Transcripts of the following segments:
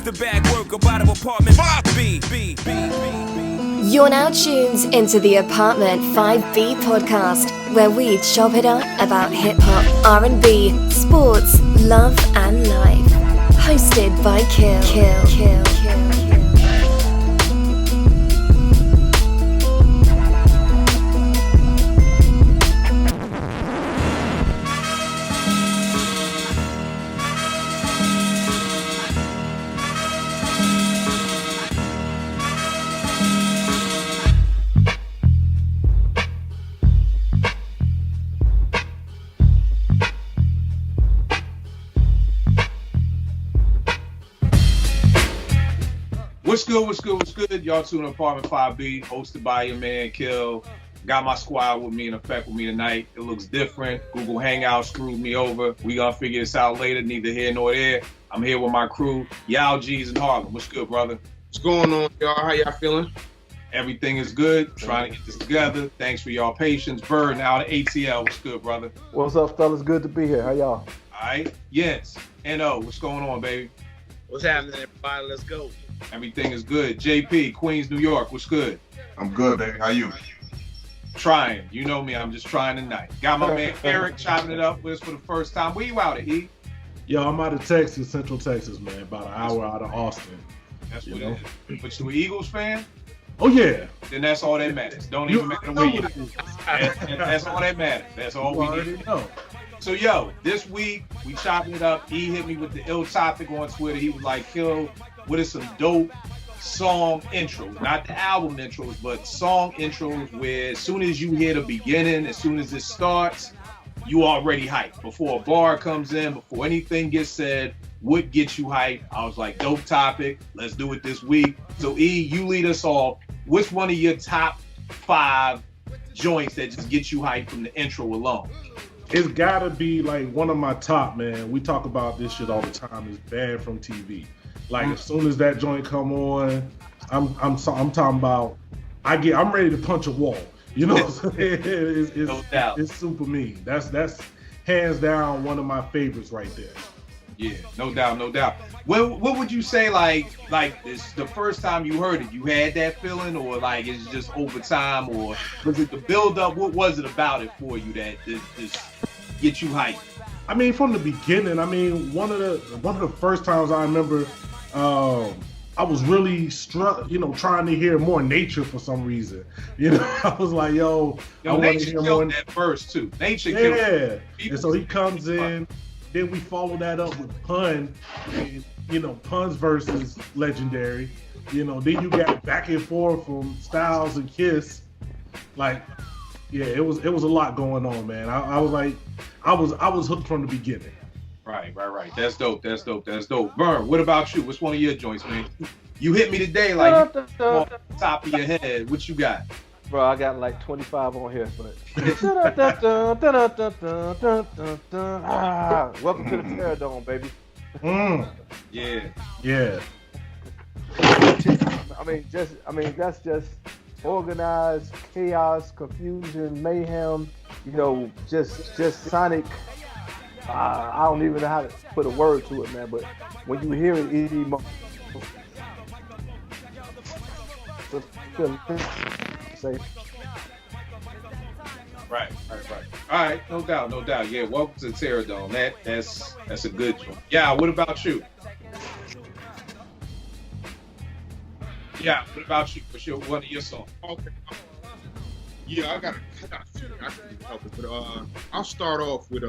the bag work about of apartment 5B. You're now tuned into the Apartment 5B podcast, where we chop it up about hip-hop, R&B, sports, love and life. Hosted by Kill. What's good? Y'all tuning Apartment 5B, hosted by your man, Kill. Got my squad with me in effect with me tonight. It looks different. Google Hangout screwed me over. We gonna figure this out later, neither here nor there. I'm here with my crew, Yao G's in Harlem. What's good, brother? What's going on, y'all? How y'all feeling? Everything is good. Trying to get this together. Thanks for y'all patience. Bird, now the ATL. What's good, brother? What's up, fellas? Good to be here. How y'all? All right. Yes. N.O., what's going on, baby? What's happening, everybody? Let's go. Everything is good. JP, Queens, New York. What's good? I'm good, baby. How you? Trying. You know me. I'm just trying tonight. Got my man Eric chopping it up with us for the first time. Where you out at, E? Yo, I'm out of Texas, Central Texas, man. About an hour out of Austin. That's what it is. But you an Eagles fan? Oh, yeah. Then that's all that matters. Don't even make it a win. That's all that matters. That's all we need. Know. So, yo, this week, we chopping it up. E hit me with the ill topic on Twitter. He was like, Kill, what is some dope song intros? Not the album intros, but song intros where as soon as you hear the beginning, as soon as it starts, you already hyped. Before a bar comes in, before anything gets said, what gets you hyped? I was like, dope topic. Let's do it this week. So, E, you lead us off. What's one of your top 5 joints that just get you hyped from the intro alone? It's gotta be like one of my top, man. We talk about this shit all the time. Is Banned from TV. Like as soon as that joint come on, I'm talking about. I'm ready to punch a wall. You know what I'm saying? It's super mean. That's hands down one of my favorites right there. Yeah, no doubt. What would you say like this the first time you heard it, you had that feeling, or like it's just over time, or was it the build up? What was it about it for you that just get you hyped? I mean, from the beginning. I mean, one of the first times I remember, I was really trying to hear more Nature for some reason. You know, I was like, yo I want Nature to hear killed more. that verse too. Nature killed. Yeah, and so he comes in. Then we follow that up with Pun, and Pun's verse is legendary. Then you got back and forth from Styles and Kiss. Like, yeah, it was a lot going on, man. I was like, I was hooked from the beginning. Right. That's dope. Vern, what about you? What's one of your joints, man? You hit me today like on top of your head. What you got? Bro, I got like 25 on here, but welcome to the Paradome, baby. Yeah. I mean, that's just organized chaos, confusion, mayhem. Just sonic. I don't even know how to put a word to it, man. But when you hear it, Right. All right, no doubt. Yeah, welcome to the Terradome. That's a good one. Yeah, what about you? Yeah, what about you? What's one of your songs? Okay. Yeah, I got a few. I can help it, but I'll start off with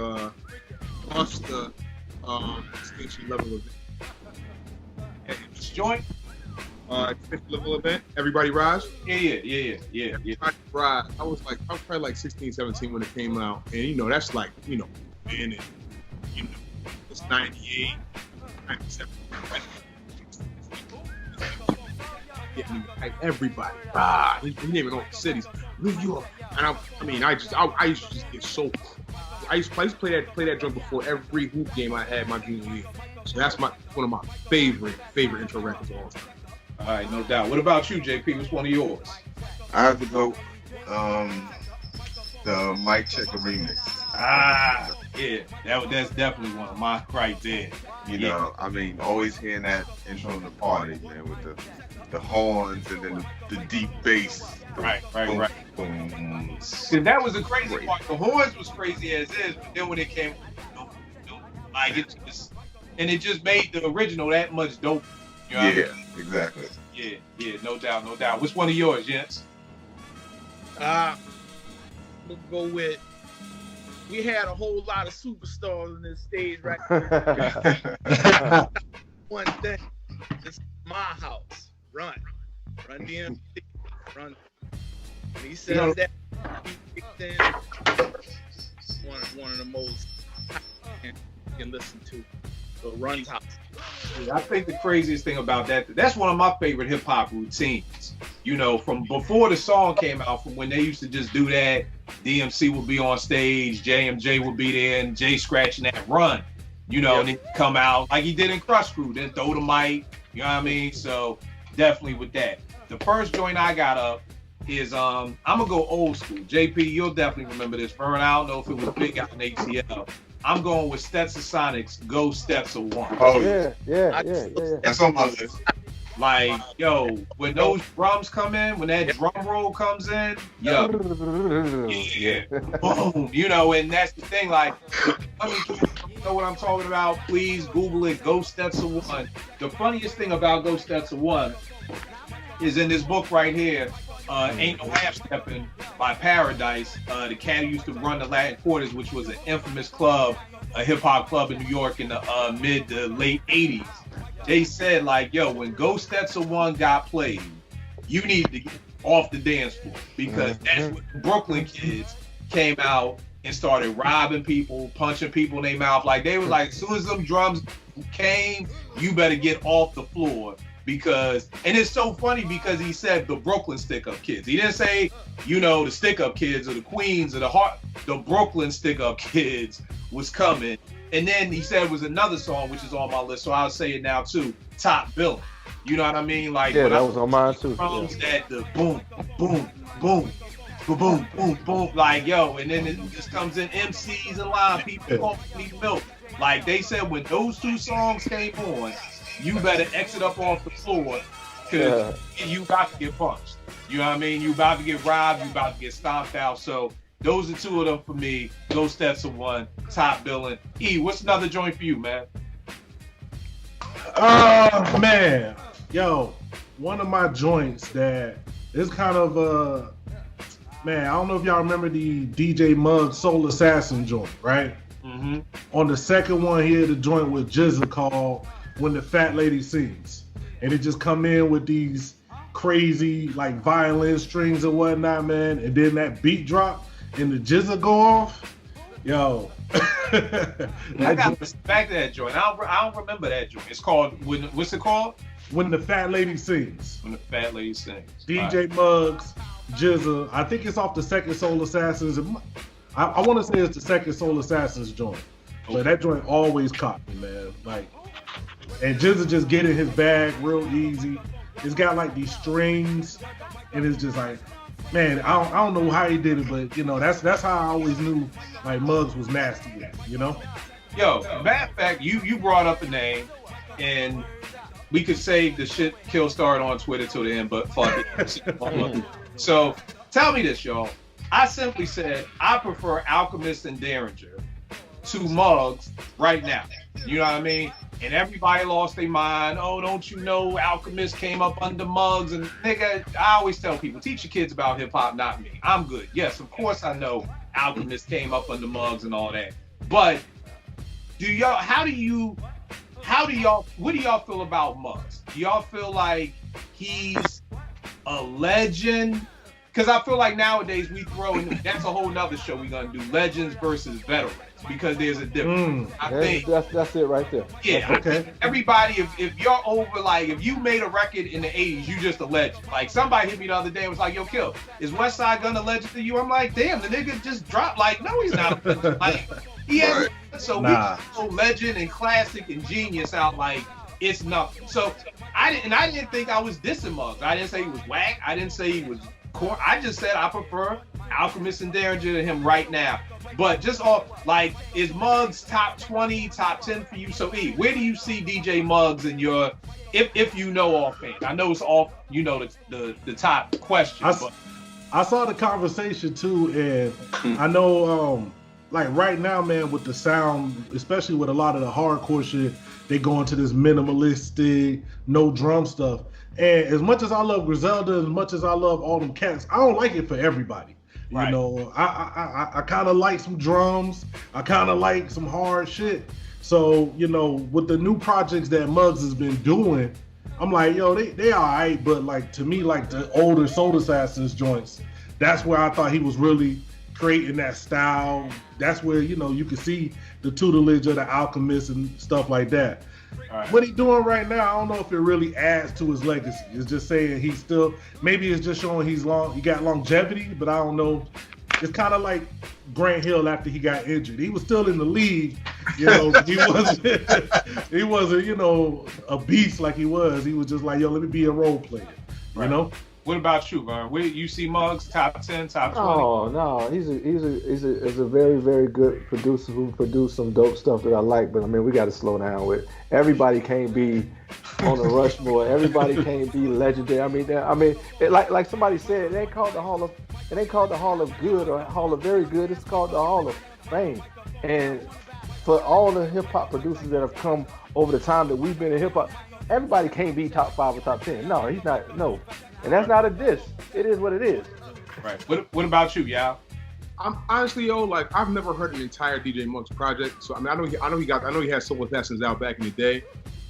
Busta, Extinction Level Event. This joint? Extinction Level Event. Everybody Rise. Yeah. Everybody Rise. I was probably like 16, 17 when it came out, and that's like man, and it's 98, 97. Getting everybody. He didn't even know the cities. New York. And I used to just get so. I used to play that drum before every hoop game I had my junior year. So that's one of my favorite intro records of all time. All right, no doubt. What about you, JP? What's one of yours? I have to go the Mike Checker remix. Yeah, that's definitely one of mine right there. You know, I mean, always hearing that intro in the party, man, with the horns and then the deep bass. Right. Boom. Cause that was the crazy part. The horns was crazy as is, but then when it came, like it just made the original that much dope. You know what I mean? Exactly. Yeah, no doubt. Which one of yours, gents? We'll go with. We had a whole lot of superstars on this stage, right? One thing, it's my house. Run DMC, run. And he says that one of the most you can listen to. So Run's house. I think the craziest thing about that's one of my favorite hip hop routines. You know, from before the song came out, from when they used to just do that, DMC would be on stage, JMJ would be there, and Jay scratching that Run. You know, and then come out like he did in Crush Crew, then throw the mic. You know what I mean? So definitely with that. The first joint I got up is I'm gonna go old school. JP, you'll definitely remember this. Vern, I don't know if it was big out in ATL. I'm going with Stetson Sonic's Go Steps of One. Oh Yeah. That's on my list. Like, yo, when those drums come in, when that drum roll comes in, yo, yeah, boom, you know, and that's the thing, like, I mean, you know what I'm talking about, please Google it, Go Steps of One. The funniest thing about Go Steps of One is in this book right here, Ain't No Half Stepping by Paradise. The cat who used to run the Latin Quarters, which was an infamous club, a hip hop club in New York in the mid to late 80s. They said, like, yo, when Go Steps of One got played, you need to get off the dance floor, because that's when the Brooklyn kids came out and started robbing people, punching people in their mouth. Like, they were like, as soon as them drums came, you better get off the floor. Because, and it's so funny because he said the Brooklyn stick-up kids. He didn't say, you know, the stick-up kids or the Queens or the Brooklyn stick-up kids was coming. And then he said it was another song, which is on my list, so I'll say it now too, Top Billing. You know what I mean? Like, that was on mine too. That the boom, boom, boom, boom, boom, boom, like, yo, and then it just comes in MCs and line people calling me milk. Like, they said when those two songs came on, you better exit up off the floor, because you about to get punched. You know what I mean? You about to get robbed, you about to get stomped out. So those are two of them for me. Those Steps of One, Top Billing. E, what's another joint for you, man? Man, yo, one of my joints that is kind of man, I don't know if y'all remember the DJ Mugg Soul Assassin joint, right? Mm-hmm. On the second one, he had a joint with Jizza called When the Fat Lady Sings, and it just come in with these crazy like violin strings and whatnot, man, and then that beat drop and the Jizza go off, yo. I got back to that joint. I don't remember that joint. It's called, what's it called? When the Fat Lady Sings. When the Fat Lady Sings. DJ Muggs, Jizza. I think it's off the second Soul Assassins. I want to say it's the second Soul Assassins joint, but that joint always caught me, man. Like, and Jizza just get in his bag real easy. It's got like these strings, and it's just like, man, I don't know how he did it, but you know, that's how I always knew like Muggs was nasty with it, you know? Yo, matter of fact, you brought up a name, and we could save the shit kill start on Twitter till the end, but fuck it. So tell me this, y'all. I simply said I prefer Alchemist and Derringer to Muggs right now. You know what I mean? And everybody lost their mind. Oh, don't you know Alchemist came up under Muggs? And nigga, I always tell people, teach your kids about hip hop, not me. I'm good. Yes, of course I know Alchemist came up under Muggs and all that. But what do y'all feel about Muggs? Do y'all feel like he's a legend? Because I feel like nowadays we throw in, that's a whole nother show we're gonna do, legends versus veterans, because there's a difference. I think that's it right there. Yeah, okay. Everybody, if you're over, like, if you made a record in the 80s, you just a legend. Like, somebody hit me the other day and was like, yo, Kill, is West Side Gun a legend to you? I'm like, damn, the nigga just dropped. Like, no, he's not a legend. Like, he has, so we throw legend and classic and genius out like it's nothing. So I didn't think I was dissing Muggs. I didn't say he was whack. I didn't say he was core. I just said I prefer Alchemist and Derringer and him right now. But just off, like, is Muggs top 20, top 10 for you? So, E, where do you see DJ Muggs in your, if you know offhand? I know it's off, you know, the top question. I saw the conversation too, and I know, like right now, man, with the sound, especially with a lot of the hardcore shit, they go into this minimalistic, no drum stuff. And as much as I love Griselda, as much as I love all them cats, I don't like it for everybody. Right. You know, I kind of like some drums. I kind of like some hard shit. So, you know, with the new projects that Muggs has been doing, I'm like, yo, they all right. But like, to me, like the older Soul Assassins joints, that's where I thought he was really creating that style. That's where, you know, you can see the tutelage of the Alchemist and stuff like that. Right. What he doing right now, I don't know if it really adds to his legacy. It's just saying he's still, maybe it's just showing he got longevity, but I don't know. It's kind of like Grant Hill after he got injured. He was still in the league, you know. He wasn't, you know, a beast like he was. He was just like, yo, let me be a role player, you know. What about you, Vern? Where you see Muggs top 10, top 20? No, he's a very, very good producer who produced some dope stuff that I like. But I mean, we got to slow down with. Everybody can't be on the Rushmore. Everybody can't be legendary. I mean, like somebody said, it ain't called the Hall of Good or Hall of Very Good. It's called the Hall of Fame. And for all the hip hop producers that have come over the time that we've been in hip hop, everybody can't be top 5 or top 10. No, he's not. No. And that's not a diss. It is what it is. Right. What about you, Yao? I'm honestly, like I've never heard an entire DJ Muggs project. So I mean, I know he had Soul Assassins out back in the day.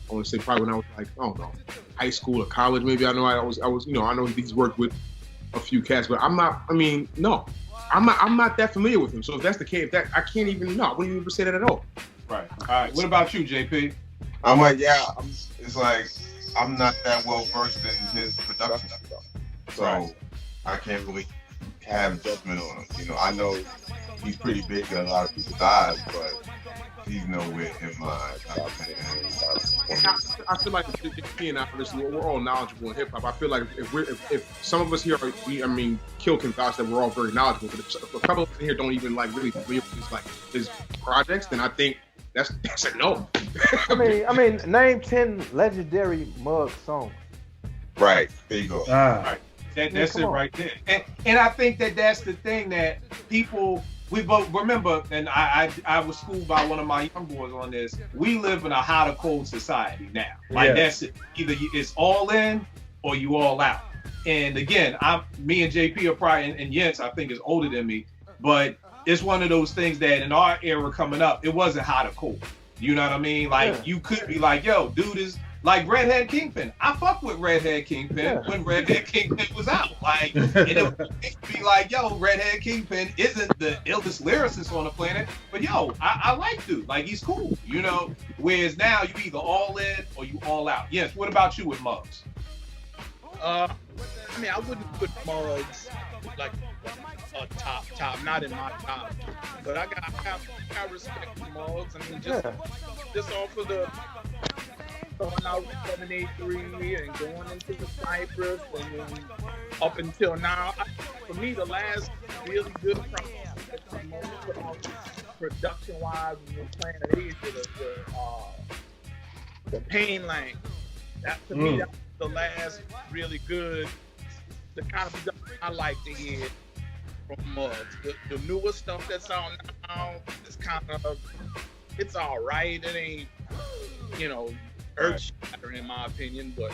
I want to say probably when I was like, I don't know, high school or college maybe. I know I was, you know, I know he's worked with a few cats, but I'm not that familiar with him. So if that's the case, I can't even know. I wouldn't even say that at all. Right. All right. What about you, JP? I'm like, it's like I'm not that well versed in his production stuff, so I can't really have judgment on him. You know, I know he's pretty big in a lot of people's eyes, but he's nowhere in my top 10. I feel like JP and I, we're all knowledgeable in hip hop. I feel like if some of us here, Kill can vouch that we're all very knowledgeable, but if a couple of us here don't even like really familiar with his projects, then I think that's a no. I mean, name 10 legendary Muggs songs. Right, there you go. Right. That's it right there. And I think that's the thing that we both remember, and I was schooled by one of my young boys on this. We live in a hot or cold society now. Like that's it. Either it's all in or you all out. And again, me and JP are probably, and Jens I think is older than me, but it's one of those things that in our era coming up, it wasn't hot or cold. You know what I mean? Like you could be like, yo, dude is like Redhead Kingpin. I fuck with Redhead Kingpin when Redhead Kingpin was out. Like, and it would be like, yo, Redhead Kingpin isn't the illest lyricist on the planet, but yo, I like dude. Like he's cool, you know? Whereas now you either all in or you all out. Yes, what about you with Muggs? I wouldn't put Muggs like a top, not in my top, but I got respect for Muggs. I mean, just off of the going out 783 and going into the Cypress and then up until now, for me, the last really good production-wise when you're playing at age is the Pain Lane. That to me, that's the last really good, the kind of production I like to hear from Muggs. The newer stuff that's out now is kind of, it's all right. It ain't, you know, earth-shattering in my opinion, but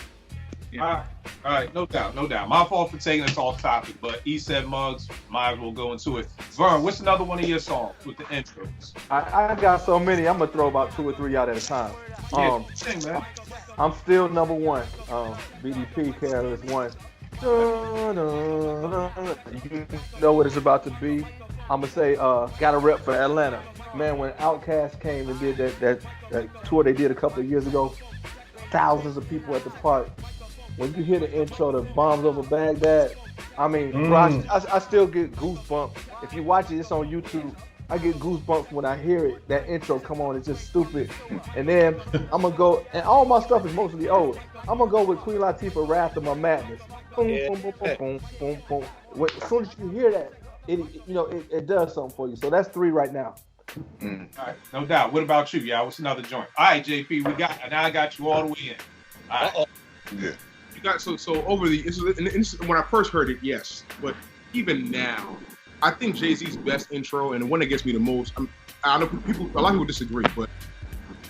you know. All right, no doubt. My fault for taking us off topic, but he said Muggs, might as well go into it. Vern, what's another one of your songs with the intros? I got so many, I'm gonna throw about 2 or 3 out at a time. Sing, man. I'm still number one. BDP Careless One. You know what it's about to be. I'm gonna say, got a rep for Atlanta. Man, when Outkast came and did that tour they did a couple of years ago, thousands of people at the park. When you hear the intro to Bombs Over Baghdad, I mean, bro, I still get goosebumps. If you watch it, it's on YouTube. I get goosebumps when I hear it. That intro come on, it's just stupid. And then I'm gonna go, and all my stuff is mostly old. I'm gonna go with Queen Latifah, Wrath of My Madness. Boom, boom, boom, boom, boom, boom, boom. As soon as you hear that, it does something for you. So that's 3 right now. All right, no doubt. What about you, y'all? What's another joint? All right, JP, I got you all the way in. All right. Yeah. You got so over when I first heard it, yes, but even now, I think Jay-Z's best intro and the one that gets me the most. I know a lot of people disagree, but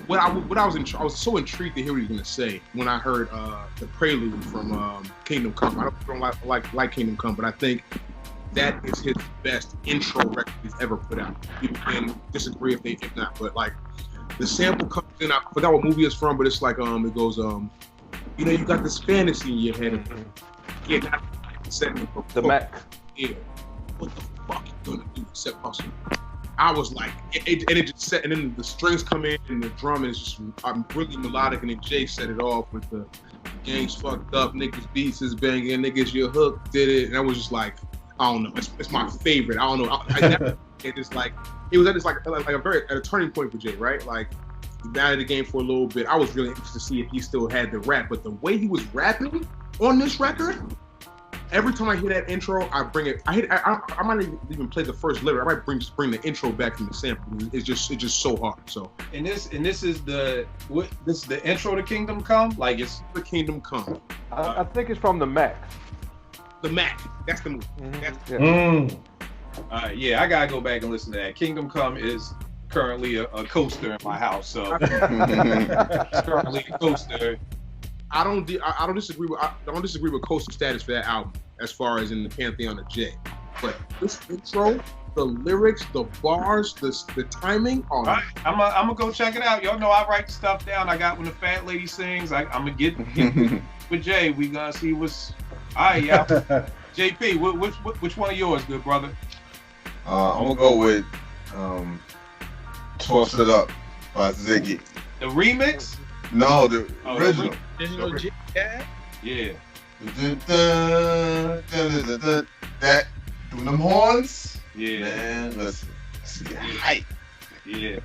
I was so intrigued to hear what he was gonna say when I heard the prelude from Kingdom Come. I don't like Kingdom Come, but I think that is his best intro record he's ever put out. People can disagree if not, but like the sample comes in. I forgot what movie it's from, but it's like it goes you got this fantasy in your head and not the Mac. Yeah. What the fuck you gonna do except hustle? I was like, it just set, and then the strings come in and the drum is just really melodic, and then Jay set it off with the game's fucked up, niggas beats is banging, niggas your hook did it, and I was just like, I don't know, it's my favorite. I don't know. It was at a turning point for Jay, right? Like he been the game for a little bit. I was really interested to see if he still had the rap, but the way he was rapping on this record. Every time I hear that intro, I bring it. I might even play the first lyric. I might bring the intro back from the sample. It's just so hard. So and this is the intro to Kingdom Come. Like it's the Kingdom Come. I think it's from the Mac. The Mac. That's the movie. Yeah, I gotta go back and listen to that. Kingdom Come is currently a coaster in my house. So it's currently a coaster. I don't disagree with Coastal status for that album as far as in the pantheon of Jay, but this intro, the lyrics, the bars, the timing. All right, I'm gonna go check it out. Y'all know I write stuff down. I got when the fat lady sings. I'm gonna get with Jay. We gonna see what's. All right, yeah. JP, which one of yours, good brother? I'm gonna go with "Toss It Up" by Ziggy. The remix? No, the original. Yeah. That doing them horns. Yeah. Man, let's get hype. Yeah.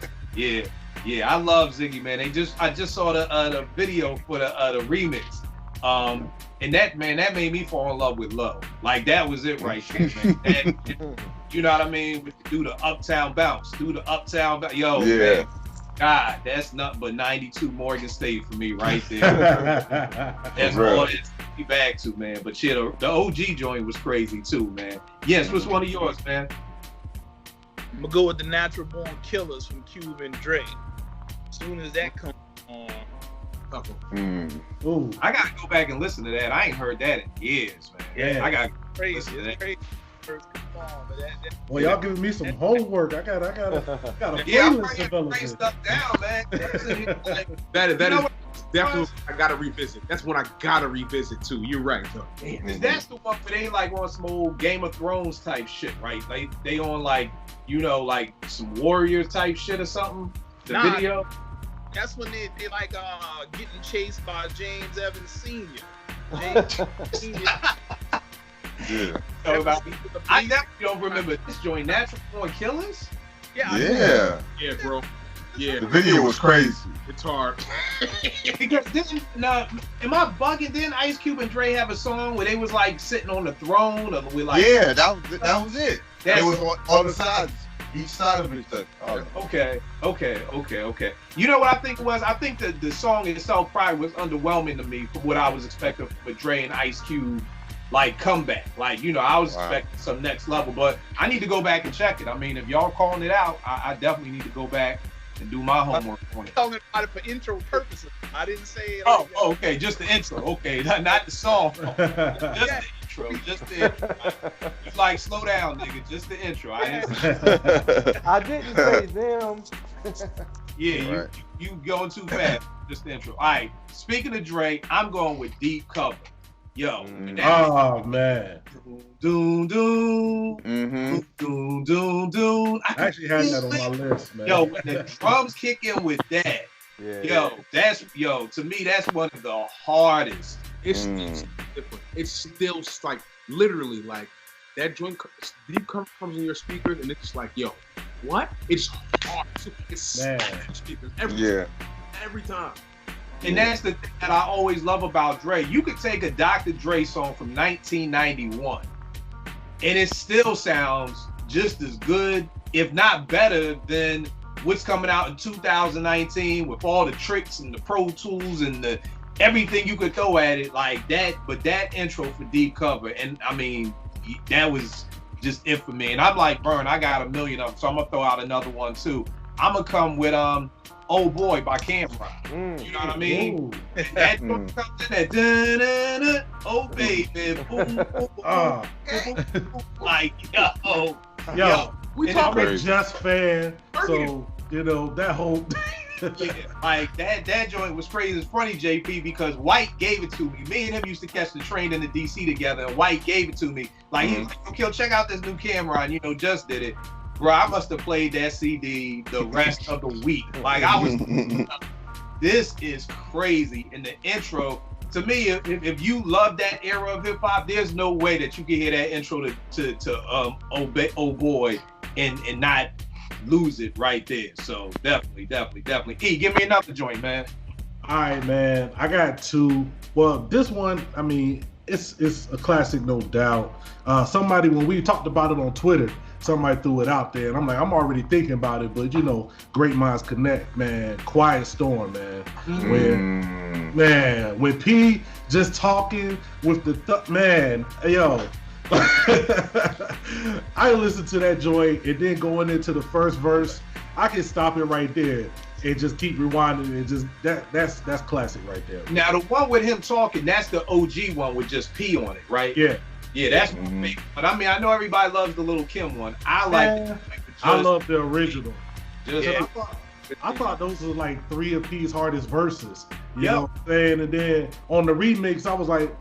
I love Ziggy, man. I just saw the video for the remix. And that made me fall in love with love. Like that was it right there, man. And, you know what I mean? Do the uptown bounce. Yo, yeah. Man. God, that's nothing but 92 Morgan State for me right there. That's all it's be back to, man. But shit, the OG joint was crazy too, man. Yes, what's one of yours, man? I'm gonna go with the Natural Born Killers from Cube and Dre. As soon as that comes on, Ooh. I gotta go back and listen to that. I ain't heard that in years, man. Yeah, I gotta crazy. listen to that. Crazy. Well, y'all giving me some homework. I got a playlist development. Stuff down, man. That is definitely I gotta revisit. That's one I gotta revisit too. You're right, though. That's the one where they like on some old Game of Thrones type shit, right? Like they on like like some warrior type shit or something. The video. That's when they like getting chased by James Evans Sr. James Sr. Yeah. I definitely don't remember this joint. Natural Born Killers? Yeah, bro. Yeah. The video was crazy. It's hard. Because am I bugging? Didn't Ice Cube and Dre have a song where they was like sitting on the throne or with like? Yeah, that was it. It was on the sides. Each side of each other. Okay. You know what I think it was? I think the song itself probably was underwhelming to me from what I was expecting from a Dre and Ice Cube like comeback. Like, I was expecting some next level, but I need to go back and check it. I mean, if y'all calling it out, I definitely need to go back and do my homework on it. I'm talking about it for intro purposes. I didn't say it. Okay, just the intro. Okay, not the song. Just the intro. It's like, slow down, nigga. Just the intro. I didn't say them. Yeah, you going too fast. Just the intro. All right. Speaking of Dre, I'm going with Deep Cover. Yo. Oh man. Doom doom. Doom doom doom. I actually had that on my list, man. Yo, when the drums kick in with that. To me that's one of the hardest. It's different. It's still like literally like that joint Deep Cover comes in your speakers and it's like, yo, what? It's hard. It's speakers every time. And that's the thing that I always love about Dre. You could take a Dr. Dre song from 1991 and it still sounds just as good, if not better, than what's coming out in 2019 with all the tricks and the Pro Tools and the everything you could throw at it like that. But that intro for Deep Cover, and I mean, that was just it for me. And I'm like, Burn, I got a million of them, so I'm gonna throw out another one too. I'm gonna come with "Oh Boy" by Cameron. You know what I mean? That comes in that dun-dun-dun, oh baby, boom, boom, boom, like yo. We talking Just fan, so you know that whole. Yeah, like that joint was crazy. It's funny, JP, because White gave it to me. Me and him used to catch the train into DC together, and White gave it to me. Like he was like, "Okay, check out this new Cameron." You know, just did it, bro. I must have played that CD the rest of the week. Like I was, this is crazy. And the intro, to me, if you love that era of hip hop, there's no way that you can hear that intro to Oh Boy and not lose it right there. So definitely. E, give me another joint, man. All right, man. I got two. Well, this one, I mean, it's a classic, no doubt. Somebody, when we talked about it on Twitter, somebody threw it out there, and I'm like, I'm already thinking about it, but you know, great minds connect, man. Quiet Storm, man. When P just talking with the man, yo. I listened to that joint and then going into the first verse, I can stop it right there and just keep rewinding and just that's classic right there. Now the one with him talking, that's the OG one with just P on it, right? Yeah, that's my favorite. But I mean, I know everybody loves the Little Kim one. I like I love the original. Just, I thought those were like three of P's hardest verses. You know what I'm saying? And then on the remix, I was like,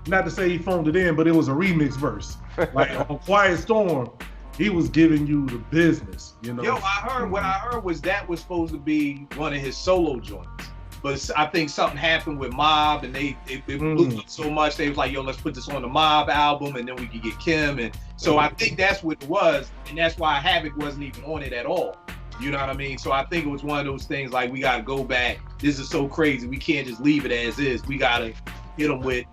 not to say he phoned it in, but it was a remix verse. Like on Quiet Storm, he was giving you the business, you know. Yo, what I heard was that was supposed to be one of his solo joints. But I think something happened with Mob, and it blew up so much, they was like, yo, let's put this on the Mob album, and then we could get Kim. And so I think that's what it was, and that's why Havoc wasn't even on it at all. You know what I mean? So I think it was one of those things like, we got to go back. This is so crazy. We can't just leave it as is. We got to hit them with,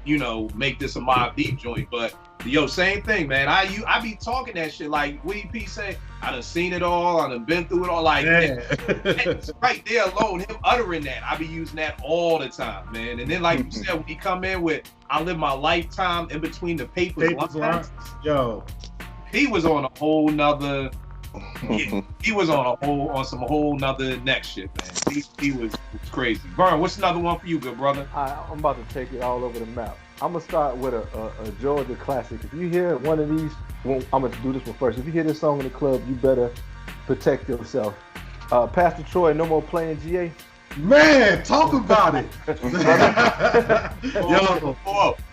you know, make this a Mob Deep joint. But yo, same thing, man. I be talking that shit like Willie P say, I done seen it all, I done been through it all. Like that, right there alone, him uttering that, I be using that all the time, man. And then like you said, when he come in with I live my lifetime in between the papers lines, yo, he was on a whole nother he was on some whole nother next shit, man. He was crazy. Vern, what's another one for you, good brother? I'm about to take it all over the map. I'm gonna start with a Georgia classic. If you hear one of these, well, I'm gonna do this one first. If you hear this song in the club, you better protect yourself. Pastor Troy, No More Playing GA. Man, talk about it.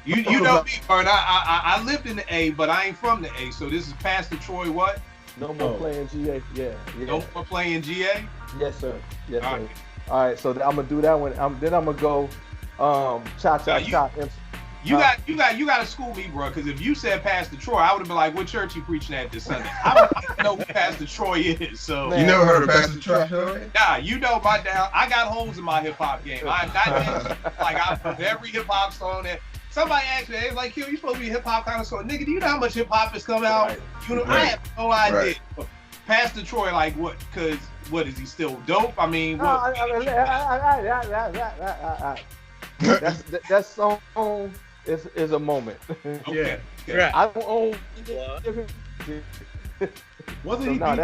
You know me, Vern. I lived in the A, but I ain't from the A. So this is Pastor Troy. What? No more playing GA. Yeah. No more playing GA. Yes, sir. Yes, sir. All right. So I'm gonna do that one. Then I'm gonna go. Cha cha cha. You got to school me, bro. Because if you said Pastor Troy, I would have been like, "What church you preaching at this Sunday?" I don't know who Pastor Troy is. So you never heard of Pastor Troy? Nah, you know my down. I got holes in my hip hop game. I'm not like I put every hip hop song that. Somebody asked me, they was like, "Yo, you supposed to be a hip hop kind of song, nigga? Do you know how much hip hop has come out?" Right. You know, I have no idea. Right. Pastor Troy, like what? Because what is he still dope? I mean, what? That song is a moment. Okay. Right. I don't own. Wasn't he beefing on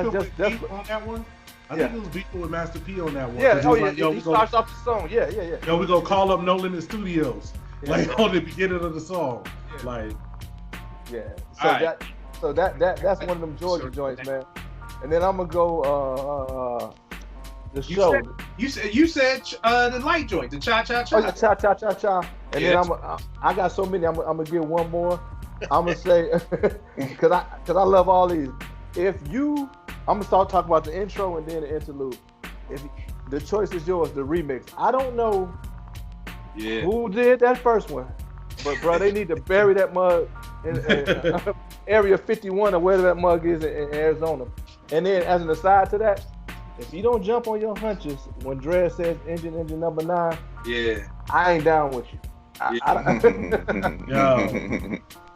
that one? I think it was beefing with Master P on that one. Yeah. Oh yeah. Like, he starts off the song. Yeah. Yo, we gonna call up Nolan in Studios. Like on the beginning of the song, like So that's one of them Georgia joints, man. And then I'm gonna go the show. You said the light joint, the cha cha cha. Oh, the cha cha cha cha. And then I got so many. I'm gonna get one more. I'm gonna say because I love all these. I'm gonna start talking about the intro and then the interlude. If the choice is yours, the remix. I don't know. Yeah. Who did that first one? But bro, they need to bury that mug in Area 51 or wherever that mug is in Arizona. And then as an aside to that, if you don't jump on your hunches when Dre says engine number 9, yeah, I ain't down with you.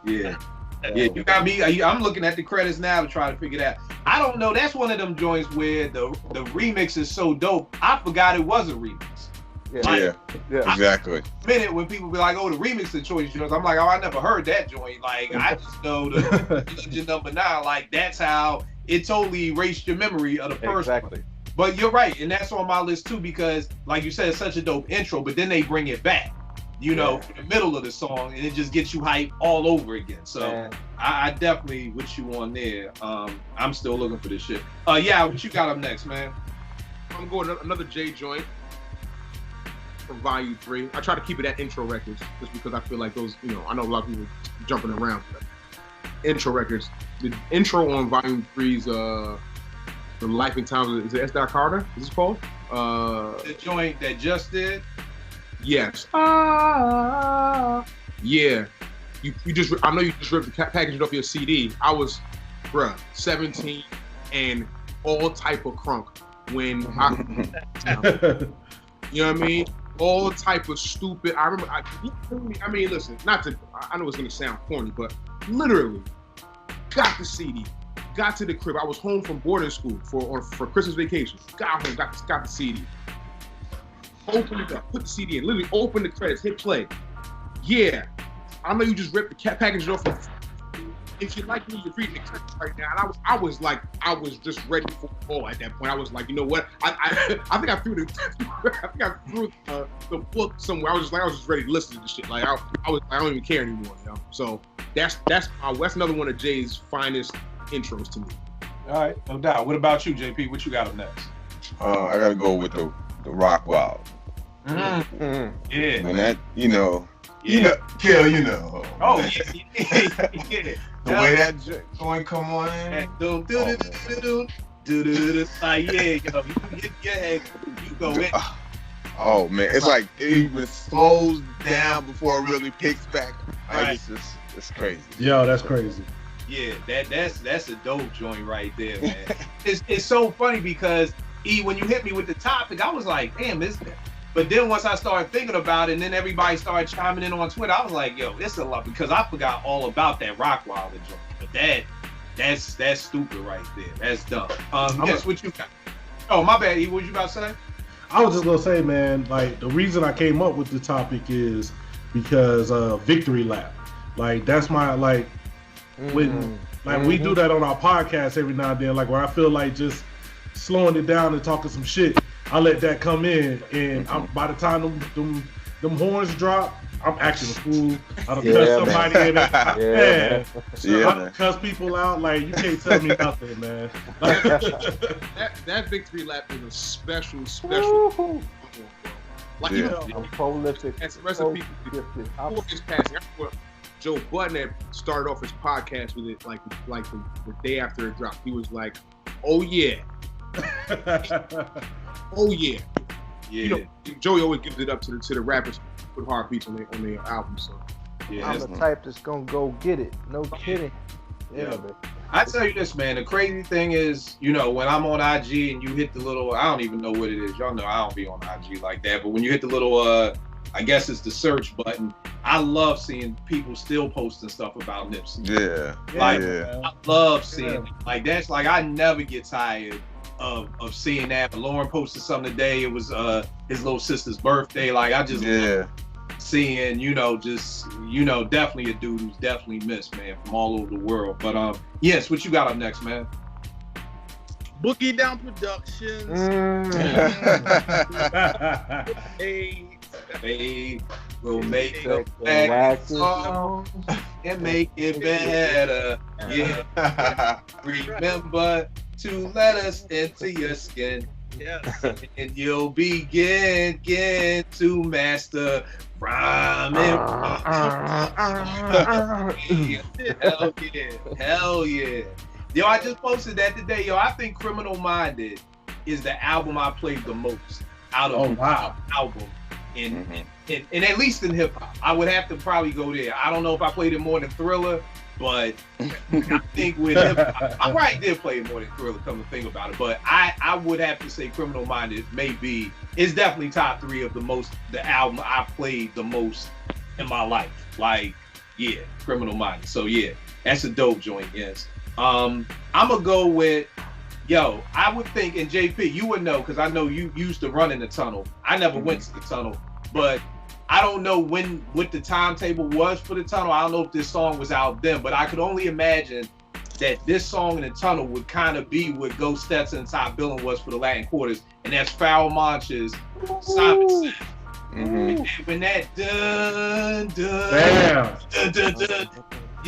Yeah. Yeah, you got me. I'm looking at the credits now to try to figure that. I don't know. That's one of them joints where the remix is so dope. I forgot it was a remix. Yeah, exactly. Minute when people be like, "Oh, the remix of Choice Joints," I'm like, "Oh, I never heard that joint." Like, I just know the Legend number 9. Like, that's how it totally erased your memory of the first one. But you're right, and that's on my list too because, like you said, it's such a dope intro. But then they bring it back, in the middle of the song, and it just gets you hyped all over again. So I definitely with you on there. I'm still looking for this shit. Yeah, what you got up next, man? I'm going another J joint from Volume 3. I try to keep it at intro records just because I feel like those, I know a lot of people jumping around. But intro records. The intro on Volume 3's The Life and Times, is it S. Carter? Is it called? The joint that just did? Yes. Yeah. You just, I know you just ripped the package off your CD. I was, 17 and all type of crunk when you know what I mean? All type of stupid. I remember. I mean, listen. Not to. I know it's gonna sound corny, but literally, got the CD, got to the crib. I was home from boarding school for Christmas vacation. Got home, got the CD. Open it up, put the CD in. Literally, open the credits, hit play. Yeah, I know you just ripped the package off. If you like me, you're reading the credits right now. And I was just ready for all at that point. I was like, you know what? I think I threw the book somewhere. I was just ready to listen to this shit. Like I don't even care anymore, So that's another one of Jay's finest intros to me. All right, no doubt. What about you, JP? What you got up next? I gotta go with the Rock Wild. Mm-hmm. Yeah. And that, Kill, Oh, yeah. The way that joint come on in. Like, yeah, you hit your head, you go in. Oh, man. It's like it even slows down before it really picks back. Like, it's crazy. Yo, that's crazy. Yeah, that's a dope joint right there, man. It's so funny because, when you hit me with the topic, I was like, damn, this. But then once I started thinking about it, and then everybody started chiming in on Twitter, I was like, yo, it's a lot, because I forgot all about that Rockwilder joint. But that's stupid right there. That's dumb. Yes, what you got? Oh, my bad, E. What you about to say? I was just gonna say, man, like the reason I came up with the topic is because Victory Lap. Like that's my when we do that on our podcast every now and then, like where I feel like just slowing it down and talking some shit. I let that come in, and by the time them horns drop, I'm acting a fool. I don't cuss somebody in it. I cuss people out. Like you can't tell me nothing, man. that Victory Lap is a special. Like I'm prolific. As the rest of people before his passing, I remember Joe Budden had started off his podcast with it like the day after it dropped. He was like, "Oh yeah." Oh yeah. Joey always gives it up to the rappers with hard beats on their album. So I'm the type that's gonna go get it. No kidding. Yeah. I tell you this, man. The crazy thing is, when I'm on IG and you hit the little, I don't even know what it is. Y'all know I don't be on IG like that. But when you hit the little, I guess it's the search button. I love seeing people still posting stuff about Nipsey. I love seeing it. Like that's like I never get tired of seeing that. Lauren posted something today. It was his little sister's birthday. Like I just love seeing, definitely a dude who's definitely missed, man, from all over the world. But yes, what you got up next, man? Boogie Down Productions. Hey, we'll make a back song and make it better. Yeah. Remember to let us into your skin. Yes. And you'll begin to master rhyming. Hell yeah. Yo, I just posted that today. Yo, I think Criminal Minded is the album I played the most out of album. And at least in hip hop, I would have to probably go there. I don't know if I played it more than Thriller, but I think with hip hop, I probably did play it more than Thriller. Come to think about it, but I would have to say Criminal Minded is definitely top 3 of the album I played the most in my life. Like, yeah, Criminal Minded. So yeah, That's a dope joint, yes. I'm gonna go with, I would think, and JP, you would know, because I know you used to run in the tunnel. I never went to the tunnel, but I don't know what the timetable was for the tunnel. I don't know if this song was out then, but I could only imagine that this song in the tunnel would kind of be what Ghost Stetson and Top Billing was for the Latin Quarters, and that's Foul Monch's Simon Says. And when that dun dun dun,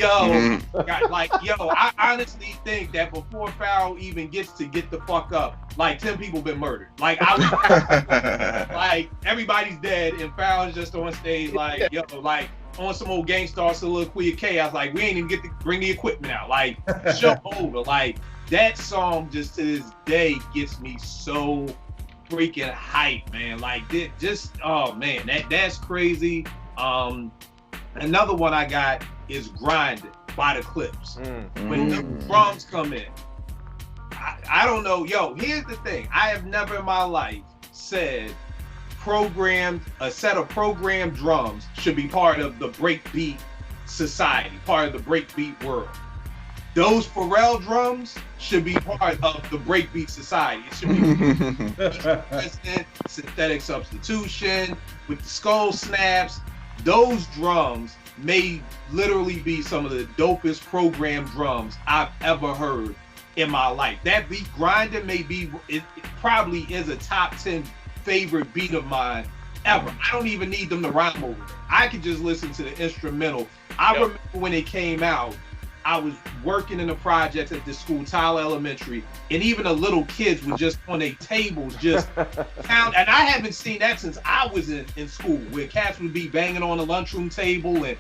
I honestly think that before Foul even gets to get the fuck up, like 10 people been murdered. Like like everybody's dead and Foul's just on stage like like on some old Gangstar Soliloquy of Chaos. Like we ain't even get to bring the equipment out. Like show over. Like that song just to this day gets me so freaking hype, man. Like oh man, that's crazy. Another one I got is Grinding by the Clips. When the drums come in, I don't know. Here's the thing. I have never in my life said a set of programmed drums should be part of the breakbeat society, part of the breakbeat world. Those Pharrell drums should be part of the breakbeat society. It should be synthetic substitution with the skull snaps. Those drums may literally be some of the dopest programmed drums I've ever heard in my life. That beat Grinding it probably is a top 10 favorite beat of mine ever. I don't even need them to rhyme over it. I could just listen to the instrumental. I remember when it came out, I was working in the projects at this school, Tyler Elementary, and even the little kids were just on their tables just count. And I haven't seen that since I was in school, where cats would be banging on the lunchroom table and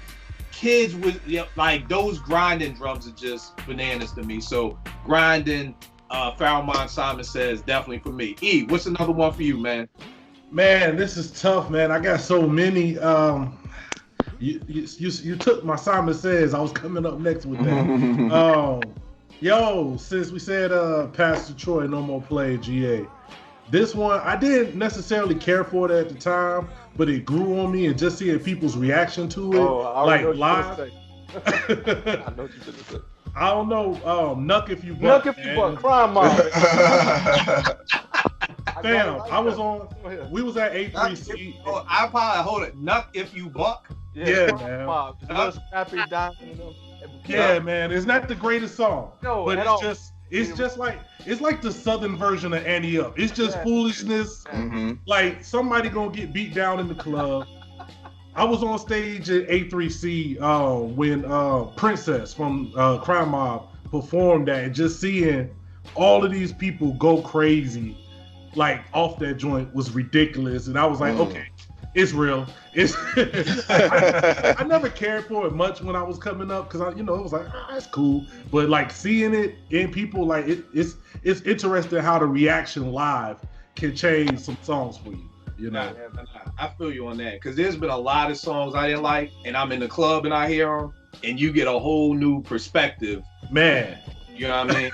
kids would, like those Grinding drums are just bananas to me. So Grinding, Foul Mind, Simon Says, definitely for me. E, what's another one for you, man? Man, this is tough, man. I got so many. You took my Simon Says. I was coming up next with that. Since we said Pastor Troy no more play GA, this one I didn't necessarily care for it at the time, but it grew on me, and just seeing people's reaction to it, like live. I know what you should say. I don't know. Nuck if you buck. Nuck if you buck. Crime Mob. Fam, we was at A3C. I probably hold it. Nuck if you buck. Yeah, man. Yeah, man. It's not the greatest song, but it's just like the southern version of Annie Up. It's just foolishness. Like somebody gonna get beat down in the club. I was on stage at A3C when Princess from Crime Mob performed that, and just seeing all of these people go crazy, like off that joint, was ridiculous. And I was like, okay, it's real. It's I never cared for it much when I was coming up, because it was like, that's cool. But like seeing it in people, like it's interesting how the reaction live can change some songs for you. I feel you on that, because there's been a lot of songs I didn't like, and I'm in the club and I hear them, and you get a whole new perspective. Man. You know what I mean?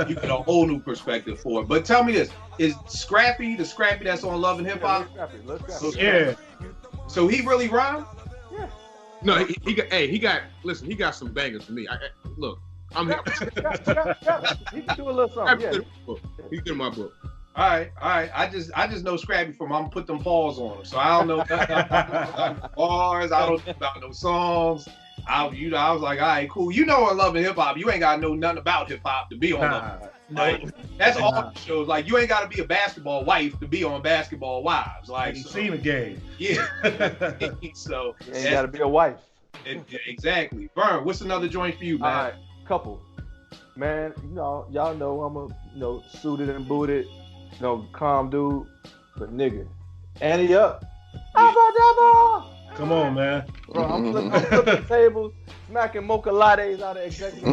You get a whole new perspective for it. But tell me this, is Scrappy the Scrappy that's on Love and Hip Hop? Yeah. So he really rhymed? Yeah. No, he got some bangers for me. Look, I'm here. He can do a little something. He's in my book. All right. I just know Scrappy from I'm put them paws on him, so I don't know nothing about bars. I don't know about no songs. I was like, all right, cool. On Love and Hip Hop, you ain't gotta know nothing about hip hop to be on Love. Like, that's all the shows. Like, you ain't gotta be a basketball wife to be on Basketball Wives. Like, you seen a game. Yeah. So you ain't gotta be a wife. Exactly. Vern, what's another joint for you, man? All right, couple. Man, y'all know I'm a suited and booted, calm dude, but nigga, Annie Up. Yeah. Come on, man. Bro, I'm flipping tables, smacking mocha lattes out of executive.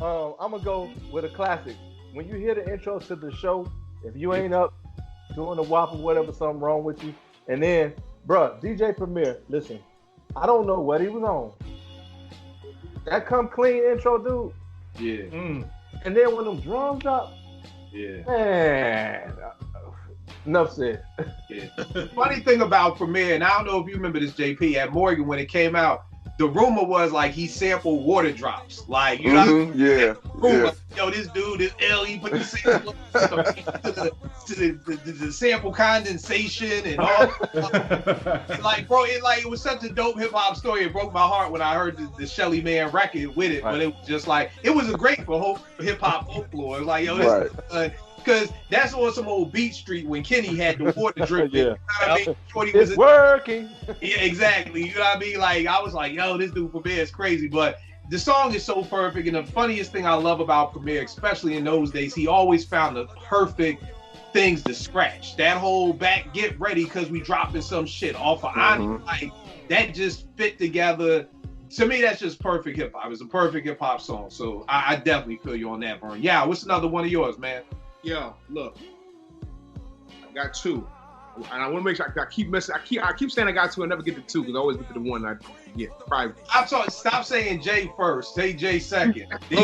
I'm gonna go with a classic. When you hear the intro to the show, if you ain't up doing the WAP or whatever, something wrong with you. And then, bro, DJ Premier, listen, I don't know what he was on. That Come Clean intro, dude. Yeah. And then when them drums up, yeah, man, Enough said. Yeah. Funny thing about Premier, and I don't know if you remember this, JP, at Morgan when it came out, the rumor was like he sampled Water Drops. Like, you know, Yeah. rumor, yo, this dude is ill. He put the sample to the sample condensation and all. And like, bro, it was such a dope hip hop story. It broke my heart when I heard the Shelly Man record with it. Right. But it was just like, it was a great for hip hop folklore. It was like, yo, this is because that's on some old Beach Street when Kenny had the water drip. Yeah. You know what I mean? Shorty It's working. Yeah, exactly. You know what I mean? Like, I was like, yo, this dude Premier is crazy. But the song is so perfect. And the funniest thing I love about Premier, especially in those days, he always found the perfect things to scratch. That whole back get ready because we dropping some shit off of Ani. Like, that just fit together. To me, that's just perfect hip hop. It's a perfect hip hop song. So I definitely feel you on that, Vern. Yeah, what's another one of yours, man? Yo, look, I got two, and I want to make sure I keep messing. I keep saying I got two, I never get to two because I always get to the one I get. Probably. Stop saying J first. Say J second. He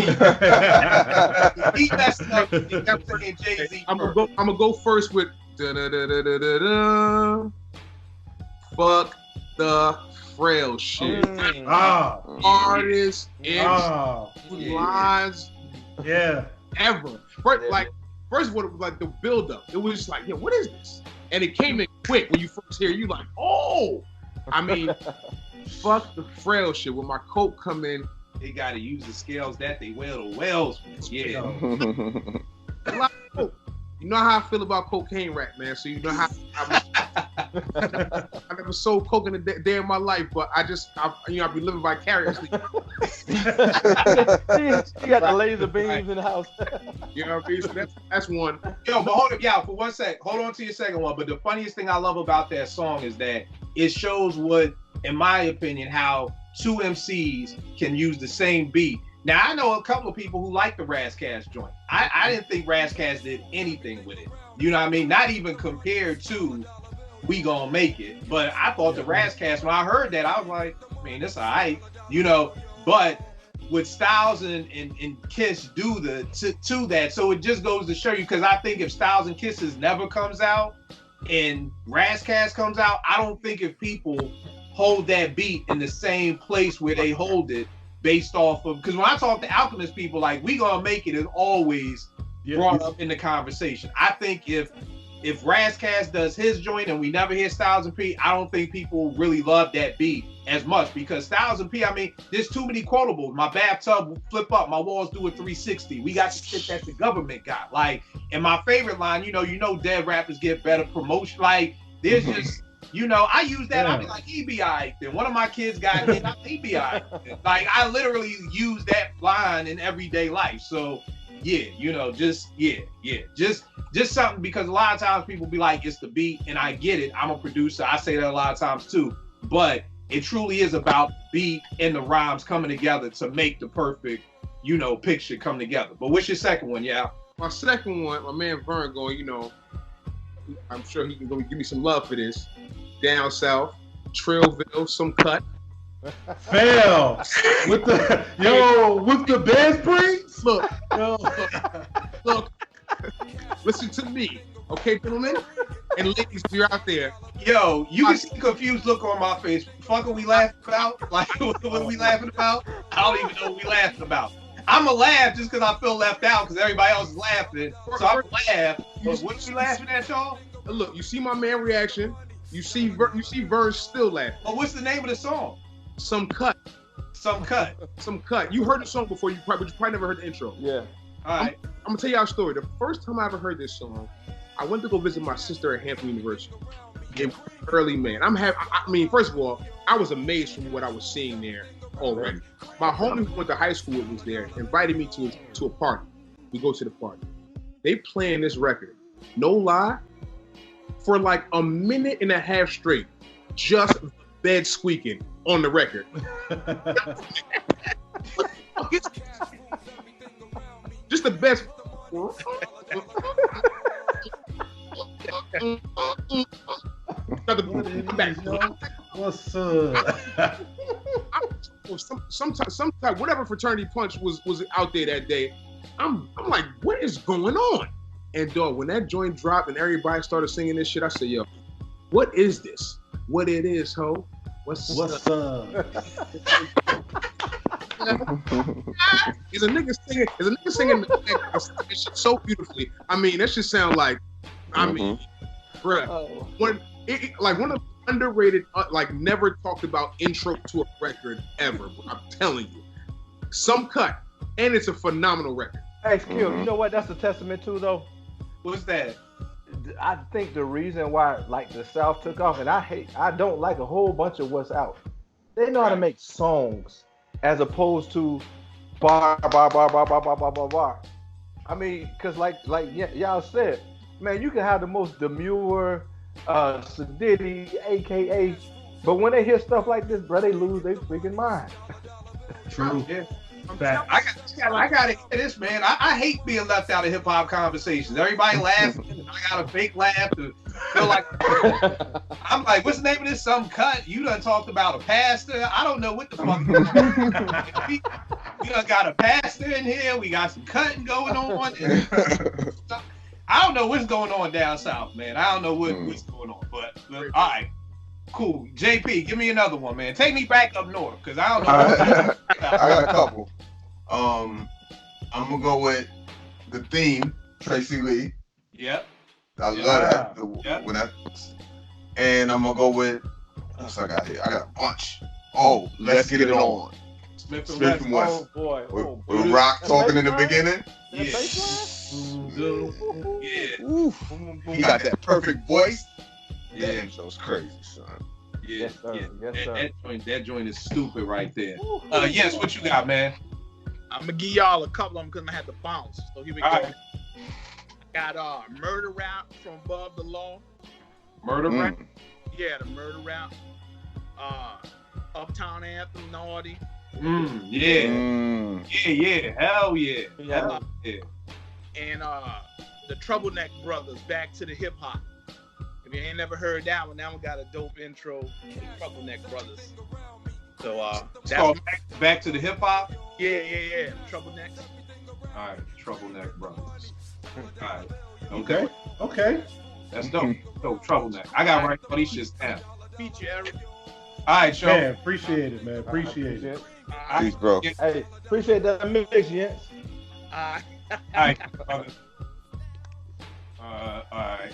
messing up. He kept saying Jay-Z. I'm gonna go first with da-da-da-da-da-da. Fuck the frail shit. Artists, lines, ever. First of all, like the build up, it was just like, what is this? And it came in quick when you first hear it, you like, oh! I mean, fuck the frail shit. When my coke come in, they gotta use the scales that they wear the wells with. Yeah. You know how I feel about cocaine rap, man. So you know how I never sold coke in a day in my life, but I be living vicariously. You got the laser beams in the house. You know what I mean? So that's one. Yo, but hold up, for 1 sec. Hold on to your second one. But the funniest thing I love about that song is that it shows what, in my opinion, how two MCs can use the same beat. Now, I know a couple of people who like the Razzcast joint. I didn't think Razzcast did anything with it. You know what I mean? Not even compared to We Gonna Make It. But I thought the Razzcast, when I heard that, I was like, I mean, that's all right. You know, but with Styles and Kiss do to that, so it just goes to show you, because I think if Styles and Kisses never comes out and Razzcast comes out, I don't think if people hold that beat in the same place where they hold it, based off of, because when I talk to Alchemist people, like, We Gonna Make It is always brought up in the conversation. I think if Razzcast does his joint and we never hear Styles and P, I don't think people really love that beat as much, because Styles and P, I mean, there's too many quotables. My bathtub will flip up, my walls do a 360. We got the shit that the government got. Like, and my favorite line, you know, dead rappers get better promotion. Like, there's just, you know, I use that. I be like, he be all right. Then one of my kids got hit, he be all right. Like, I literally use that line in everyday life. So, yeah, you know, just something, because a lot of times people be like, it's the beat, and I get it. I'm a producer. I say that a lot of times too. But it truly is about beat and the rhymes coming together to make the perfect, you know, picture come together. But what's your second one, yeah? My second one, my man Vern going, you know, I'm sure he can go give me some love for this. Down south, Trillville, some cut. Fail with the bed springs. Look. Listen to me, okay, gentlemen and ladies, if you're out there. Yo, you can see the confused look on my face. Fuck, are we laughing about? Like, what are we laughing about? I don't even know what we laughing about. I'm gonna laugh just because I feel left out because everybody else is laughing. So I'm gonna laugh. But what you laughing at, y'all? Look, you see my man reaction. You see Vern still laughing. Well, what's the name of the song? Some cut. Some cut. Some cut. You heard the song before, but you probably never heard the intro. Yeah. All right. I'm gonna tell y'all a story. The first time I ever heard this song, I went to go visit my sister at Hampton University in early May. I mean, first of all, I was amazed from what I was seeing there already. My homie who went to high school was there, invited me to a party. We go to the party. They playing this record, no lie, for like a minute and a half straight, just bed squeaking on the record. Just the best. What's up? Sometimes, whatever fraternity punch was out there that day, I'm like, what is going on? And dog, when that joint dropped and everybody started singing this shit, I said, yo, what is this? What it is, ho? What's up? Is a nigga singing that shit so beautifully. I mean, that shit sound like, I mean, bruh. One of the underrated, like never talked about intro to a record ever. I'm telling you, some cut, and it's a phenomenal record. Hey, Skill, you know what? That's a testament to though. What's that? I think the reason why like the South took off, and I don't like a whole bunch of what's out. They know how to make songs as opposed to bar. I mean, cause like y'all said, man, you can have the most demure, sedity, AKA, but when they hear stuff like this, bro, they lose their freaking mind. True. Yeah. I gotta hear this, man. I hate being left out of hip hop conversations. Everybody laughing. I got a fake laugh to feel like I'm like, what's the name of this? Some cut. You done talked about a pastor. I don't know what the fuck. We done got a pastor in here. We got some cutting going on. I don't know what's going on down south, man. I don't know what's going on. But all right. Cool. JP, give me another one, man. Take me back up north, because I don't know. I got a couple. I'm gonna go with the theme, Tracy Lee. Yep. I love that. And I'm gonna go with what's I got here? I got a bunch. Oh, let's get it on. Smith and West. Oh boy. With Rock talking in the beginning. Yeah. He got that perfect voice. Yeah, that intro's crazy, son. Yeah, yes, sir. Yes, sir. That joint is stupid right there. Yes, what you got, man? I'm gonna give y'all a couple of them because I had to bounce. So here we go. Right. I got Murder Rap from Above the Law. Murder Rap? Yeah, the Murder Rap. Uptown Anthem, Naughty. Yeah. Yeah. Hell yeah. Yeah. And the Troubleneck Brothers, Back to the Hip Hop. If you ain't never heard that one got a dope intro. The Troubleneck Brothers. So that's back to the hip hop. Yeah. Troublenecks. All right, Troubleneck Brothers. All right. Okay. That's dope. Troubleneck. I got right all these shits down. Feature Eric. All right, Sean. Man, appreciate it, man. Appreciate it. Peace, bro. Hey, appreciate that mix, Jens. All right. All right.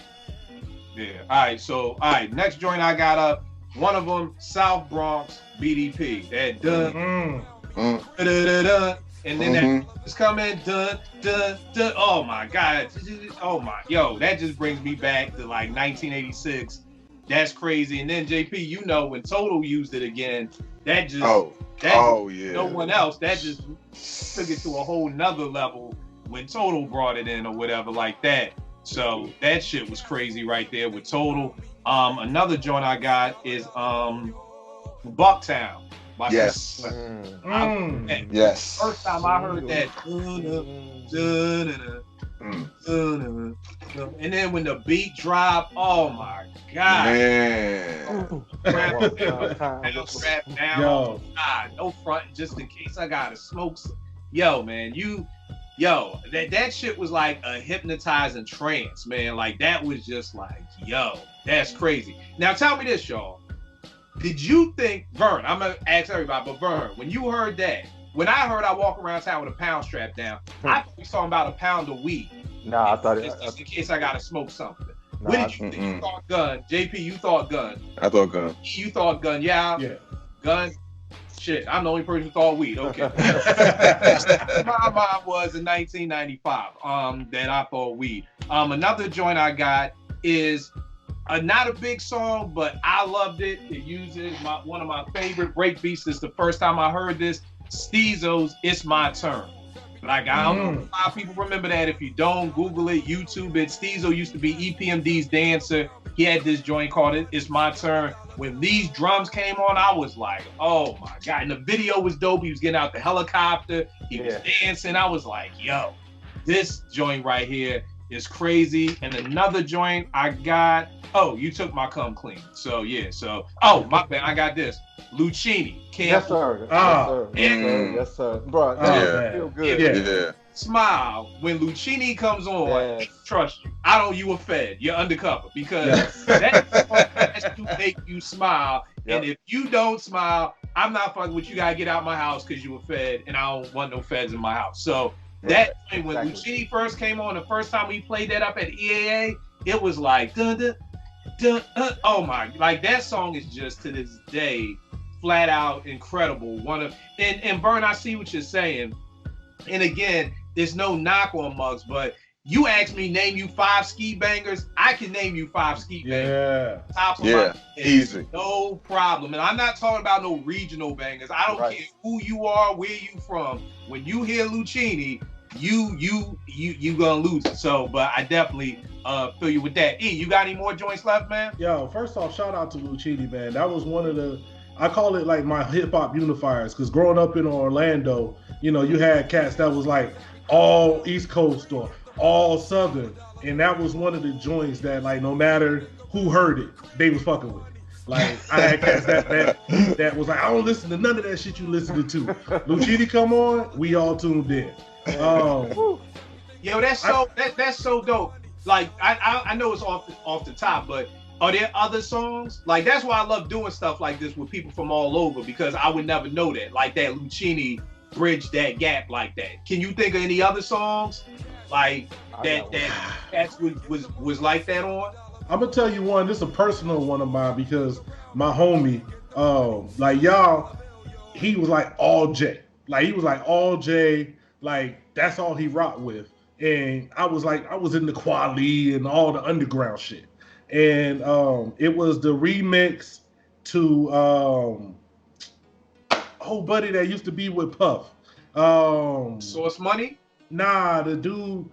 Yeah. All right. So, next joint I got up. One of them, South Bronx BDP. That dun, and then that is coming dun. Oh my God. That just brings me back to like 1986. That's crazy. And then JP, when Total used it again, that just no one else. That just took it to a whole nother level when Total brought it in or whatever like that. So that shit was crazy right there with Total. Another joint I got is Bucktown. Yes. Yes. First time I heard that. And then when the beat dropped, oh my God. Man. Strap down. No front, just in case I gotta smoke some. Yo, man, that shit was like a hypnotizing trance, man. Like that was just like, that's crazy. Now tell me this, y'all. Did you think, Vern, I'm gonna ask everybody, but Vern, when you heard that, when I heard I walk around town with a pound strap down, I thought we talking about a pound of weed. Nah, I thought just in case I gotta smoke something. What did you think? You thought gun. JP, you thought gun. I thought gun. You thought gun. Yeah. Gun. Shit, I'm the only person who thought weed. Okay. My mind was in 1995 that I thought weed. Another joint I got is not a big song, but I loved it. It uses one of my favorite break beats. This is the first time I heard this. Steezo's It's My Turn. Like, I don't know if a lot of people remember that. If you don't, Google it, YouTube it. Steezo used to be EPMD's dancer. He had this joint called It's My Turn. When these drums came on, I was like, oh my God. And the video was dope. He was getting out the helicopter. He was dancing. I was like, this joint right here is crazy. And another joint I got, you took my Come Clean. So, my bad, I got this. Lucchini. Yes, sir. Yes, sir. Bro, feel good. smile when Lucchini comes on. Yes. Trust you. I don't. You a Fed. You're undercover because that song has to make you smile. Yep. And if you don't smile, I'm not fucking with you. Gotta get out my house because you a Fed, and I don't want no Feds in my house. So that thing, when Lucchini first came on, the first time we played that up at EAA, it was like dun dun dun. Oh my! Like that song is just to this day flat out incredible. And Vern, I see what you're saying. And again, there's no knock on Muggs, but you asked me name you 5 ski bangers. I can name you 5 ski bangers. Top of my head. Easy. No problem. And I'm not talking about no regional bangers. I don't care who you are, where you from. When you hear Lucchini, you gonna lose it. So, but I definitely feel you with that. E, you got any more joints left, man? Yo, first off, shout out to Lucchini, man. That was one of the, I call it like my hip hop unifiers, because growing up in Orlando, you know, you had cats that was like all East Coast or all Southern, and that was one of the joints that, like, no matter who heard it, they was fucking with it. Like, I had cats that was like, I don't listen to none of that shit you listening to. Lucchini come on, we all tuned in. Yo, that's so dope. Like, I know it's off the top, but are there other songs? Like, that's why I love doing stuff like this with people from all over, because I would never know that. Like, that Lucchini bridged that gap like that. Can you think of any other songs like that was like that on? I'm gonna tell you one. This is a personal one of mine, because my homie, like y'all, he was like all J. Like, he was like all J. Like, that's all he rocked with. And I was in the Quali and all the underground shit. And it was the remix to buddy that used to be with Puff. Source Money? Nah, the dude.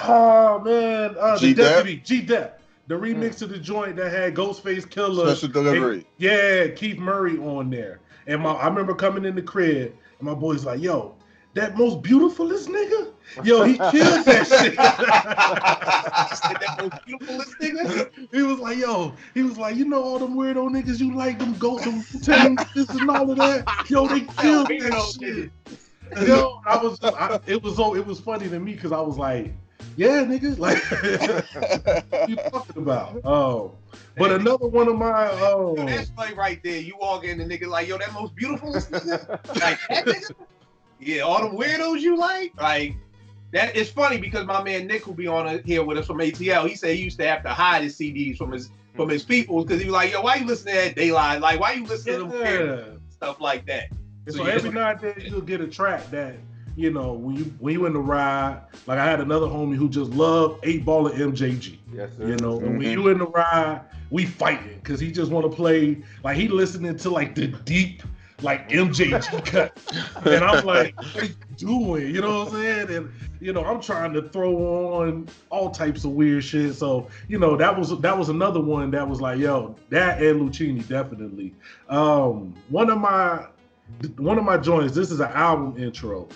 Oh man, the deputy G-Dep. The remix to the joint that had Ghostface Killer, Special Delivery. And, Keith Murray on there. And I remember coming in the crib, and my boy's like, "Yo, that most beautifulest nigga, yo, he killed that shit." That most beautifulest nigga? He was like, you know all them weirdo niggas you like, them ghosts, them this and all of that. Yo, they killed that shit. Yo, it was funny to me, because I was like, yeah, nigga, like, what you talking about? But another one of my that's like right there. You walk in, the nigga like, yo, that most beautifulest nigga, like that nigga. Yeah, all the weirdos you like that. It's funny because my man Nick, will be on here with us from ATL. He said he used to have to hide his CDs from his people, because he was like, yo, why you listening to that Daylight? Like, why you listening to them weird stuff like that? So every now and then you'll get a track that, you know, when you in the ride, like I had another homie who just loved 8-Ball and MJG. Yes, sir. You know, and when you in the ride, we fighting, because he just want to play, like, he listening to like the deep, like MJG cut. And I'm like, what are you doing? You know what I'm saying? And, you know, I'm trying to throw on all types of weird shit. So, you know, that was another one that was like, yo, that and Lucchini, definitely. One of my joints, this is an album intro.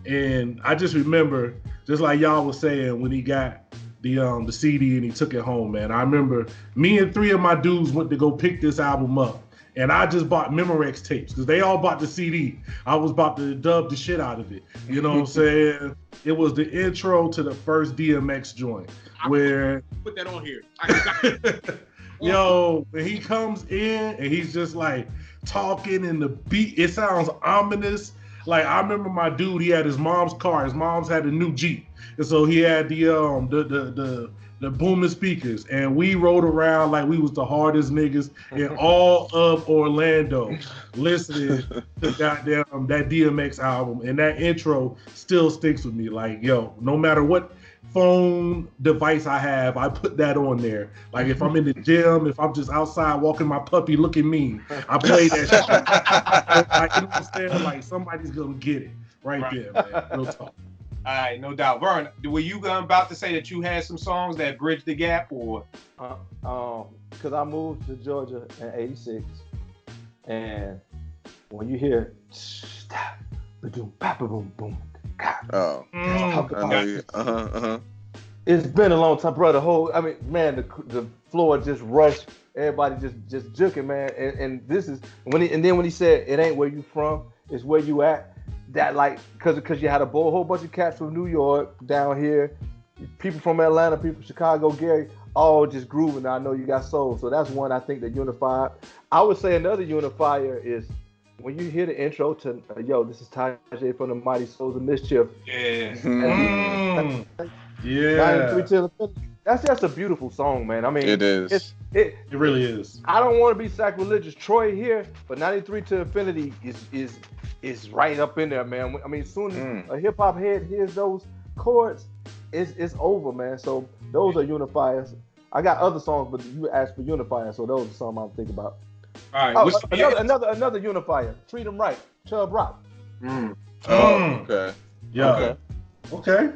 And I just remember, just like y'all was saying, when he got the CD and he took it home, man. I remember me and 3 of my dudes went to go pick this album up. And I just bought Memorex tapes, because they all bought the CD. I was about to dub the shit out of it. You know what I'm saying? It was the intro to the first DMX joint, where put that on here. Yo, when he comes in and he's just like talking, and the beat, it sounds ominous. Like, I remember my dude, he had his mom's car. His mom's had a new Jeep, and so he had the booming speakers, and we rode around like we was the hardest niggas in all of Orlando listening to goddamn that DMX album. And that intro still sticks with me. Like, yo, no matter what phone device I have, I put that on there. Like, if I'm in the gym, if I'm just outside walking my puppy looking mean, I play that shit. Like, you know what I'm saying? Like, somebody's gonna get it right there, man. Real talk. All right, no doubt. Vern, were you about to say that you had some songs that bridge the gap, or? Because I moved to Georgia in '86, and when you hear boom, boom, boom, oh, I know you. It's been a long time, brother. The floor just rushed. Everybody just juking, man. And this is when he said it ain't where you from, it's where you at. that like because you had a whole bunch of cats from New York down here, people from Atlanta, people from Chicago, Gary, all just grooving. I know you got soul, so that's one I think that unified. I would say another unifier is when you hear the intro to yo, this is Tajay from the Mighty Souls of Mischief. Yeah. Yeah. 93 to the That's just a beautiful song, man. I mean, It is. It really is. I don't want to be sacrilegious, Troy here, but 93 to Infinity is right up in there, man. I mean, as soon as a hip hop head hears those chords, it's over, man. So those are unifiers. I got other songs, but you asked for unifiers, so those are some I'm thinking about. All right. Another unifier. Treat 'em right. Chubb Rock. Oh, okay. Yeah. Okay.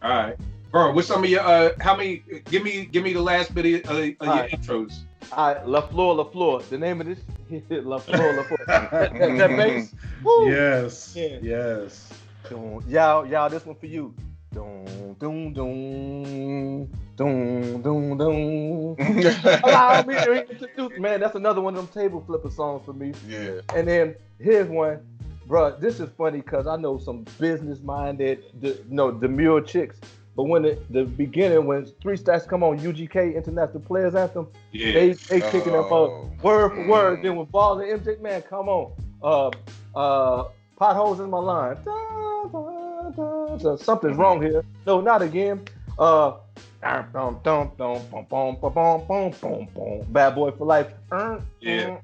All right. Bro, what's some of your how many give me the last bit of your intros. All right, La Flor. The name of this La Flor. that bass. Woo. Yes. Yeah. Yes. Y'all, this one for you. Dun, dun, dun, dun, dun, dun. Allow me to introduce, man. That's another one of them table flipper songs for me. Yeah. And then here's one, bro. This is funny because I know some business-minded, demure chicks. But when the beginning, when 3 Stacks come on, UGK International Players Anthem, they picking up word for word. Then with Ball and MJ, man, come on. Potholes in my line. Something's wrong here. No, not again. Bad Boy for Life. Yeah.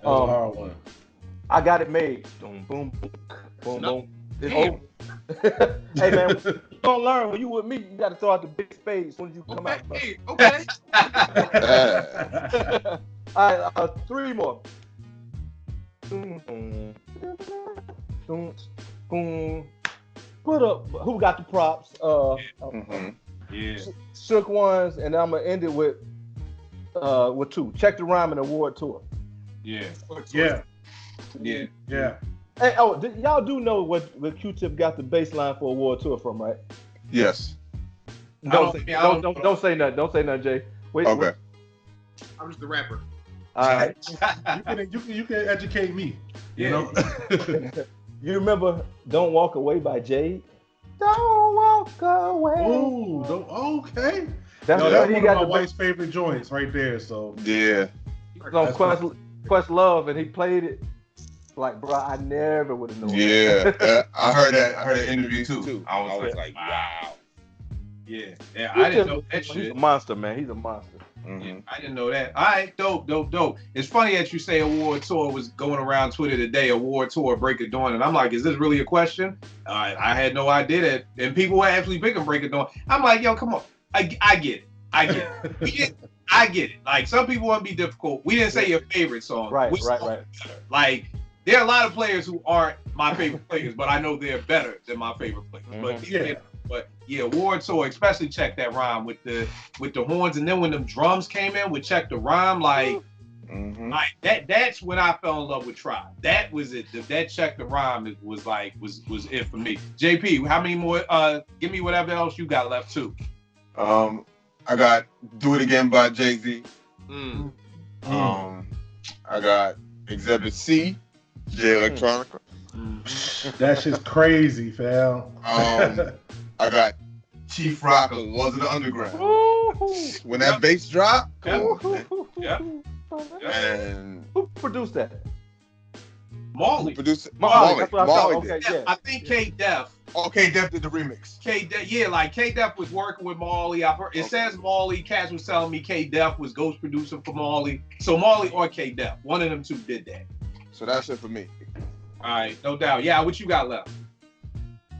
Hard one. I Got It Made. Boom, boom, boom, boom. It's over. Hey man, you gonna learn when you with me. You gotta throw out the big spades when you come out. Okay. All right, 3 more. Put up. Who got the props? Yeah. Shook Ones, and I'm gonna end it with 2. Check the Rhyme and Award Tour. Yeah. Yeah. Yeah. Yeah. Hey, y'all do know what Q-Tip got the bass line for Award Tour from, right? Yes. Don't say nothing. Don't say nothing, Jay. Wait. Okay. Wait. I'm just the rapper. All right. You can educate me. You know. You remember "Don't Walk Away" by Jade? Don't walk away. Oh, okay. That's one of my wife's favorite joints right there. So yeah. It's on Quest Love, and he played it. Like, bro, I never would have known. Yeah, I heard that interview too. I was like, wow. Yeah, I didn't know that shit. He's a monster, man. He's a monster. Mm-hmm. Yeah, I didn't know that. All right, dope. It's funny that you say Award Tour was going around Twitter today. Award Tour Break of Dawn, and I'm like, is this really a question? I had no idea that, and people were actually picking Break of Dawn. I'm like, yo, come on, I get it. I get it. Like, some people want to be difficult. We didn't say your favorite song. Right. Like, there are a lot of players who aren't my favorite players, but I know they're better than my favorite players. But Award Tour, especially Check That Rhyme with the horns, and then when them drums came in with Check the Rhyme, like that's when I fell in love with Tribe. That was it. That Check the Rhyme was it for me. JP, how many more? Give me whatever else you got left too. I got Do It Again by Jay-Z. I got Exhibit C, Jay Electronica. That shit's crazy, fam. I got Chief Rock, Laws of the Underground. When that bass drop, Yeah. and Who produced that? Marley. Marley. That's what I thought. did. Okay, yeah. I think K-Def. Okay, Def did the remix. K-Def was working with Marley. I've heard, it says Marley. Cass was telling me K-Def was ghost producer for Marley. So Marley or K-Def, one of them two did that. So that's it for me. All right, no doubt. Yeah, what you got left?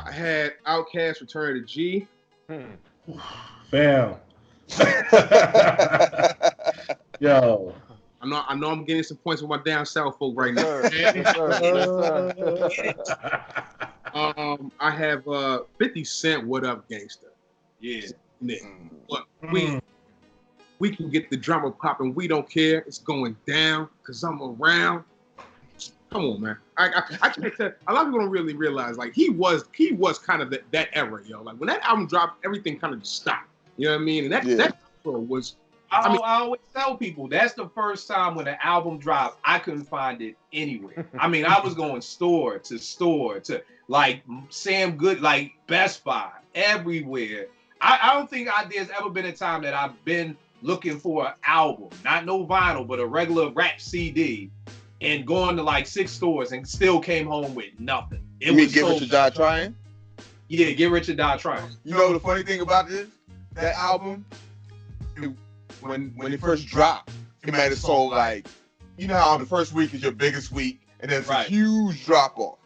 I had Outkast Return to G. Fam. Yo. I know I'm getting some points with my down south folk right now. I have 50 Cent, What Up Gangsta. Yeah. But we can get the drama popping. We don't care. It's going down because I'm around. Come on, man. I can't tell. A lot of people don't really realize, like, he was kind of that era, yo. Like, when that album dropped, everything kind of just stopped. You know what I mean? And that intro was I always tell people that's the first time when an album dropped, I couldn't find it anywhere. I mean, I was going store to like Sam Good, like Best Buy, everywhere. I don't think there's ever been a time that I've been looking for an album, not no vinyl, but a regular rap CD, and going to like 6 stores and still came home with nothing. You mean Get Rich or Die Trying? Yeah, Get Rich or Die Trying. You know the funny thing about this? That album, when it first dropped, it might have sold like, you know how the first week is your biggest week, and then it's a huge drop off.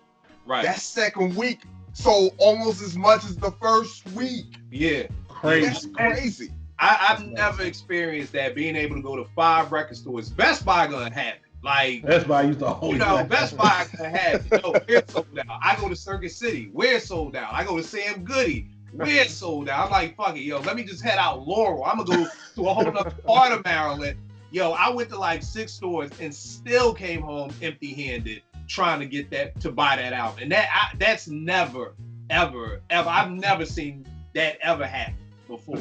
Right. That second week sold almost as much as the first week. Yeah. Crazy. That's crazy. I've never experienced that, being able to go to 5 record stores. Best Buy gonna have it. Like, Best Buy used to hold Best Buy gonna have it. We're sold out. I go to Circuit City, we're sold out. I go to Sam Goody, we're sold out. I'm like, fuck it, let me just head out Laurel. I'm gonna go to a whole other part of Maryland. I went to like 6 stores and still came home empty-handed trying to get that, to buy that album. And that's never, ever, I've never seen that ever happen before.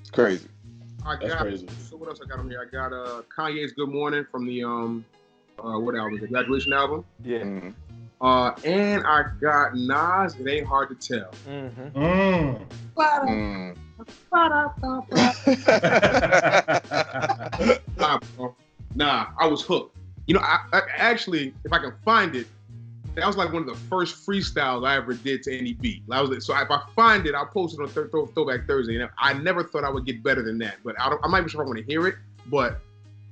It's crazy. That's crazy. So what else I got on here? I got Kanye's Good Morning from the what album? The Graduation album. Yeah. Mm-hmm. And I got Nas. It Ain't Hard to Tell. Nah, I was hooked. I actually, if I can find it, that was like one of the first freestyles I ever did to any beat. So if I find it, I'll post it on Throwback Thursday. And I never thought I would get better than that, but I'm not even sure if I want to hear it. But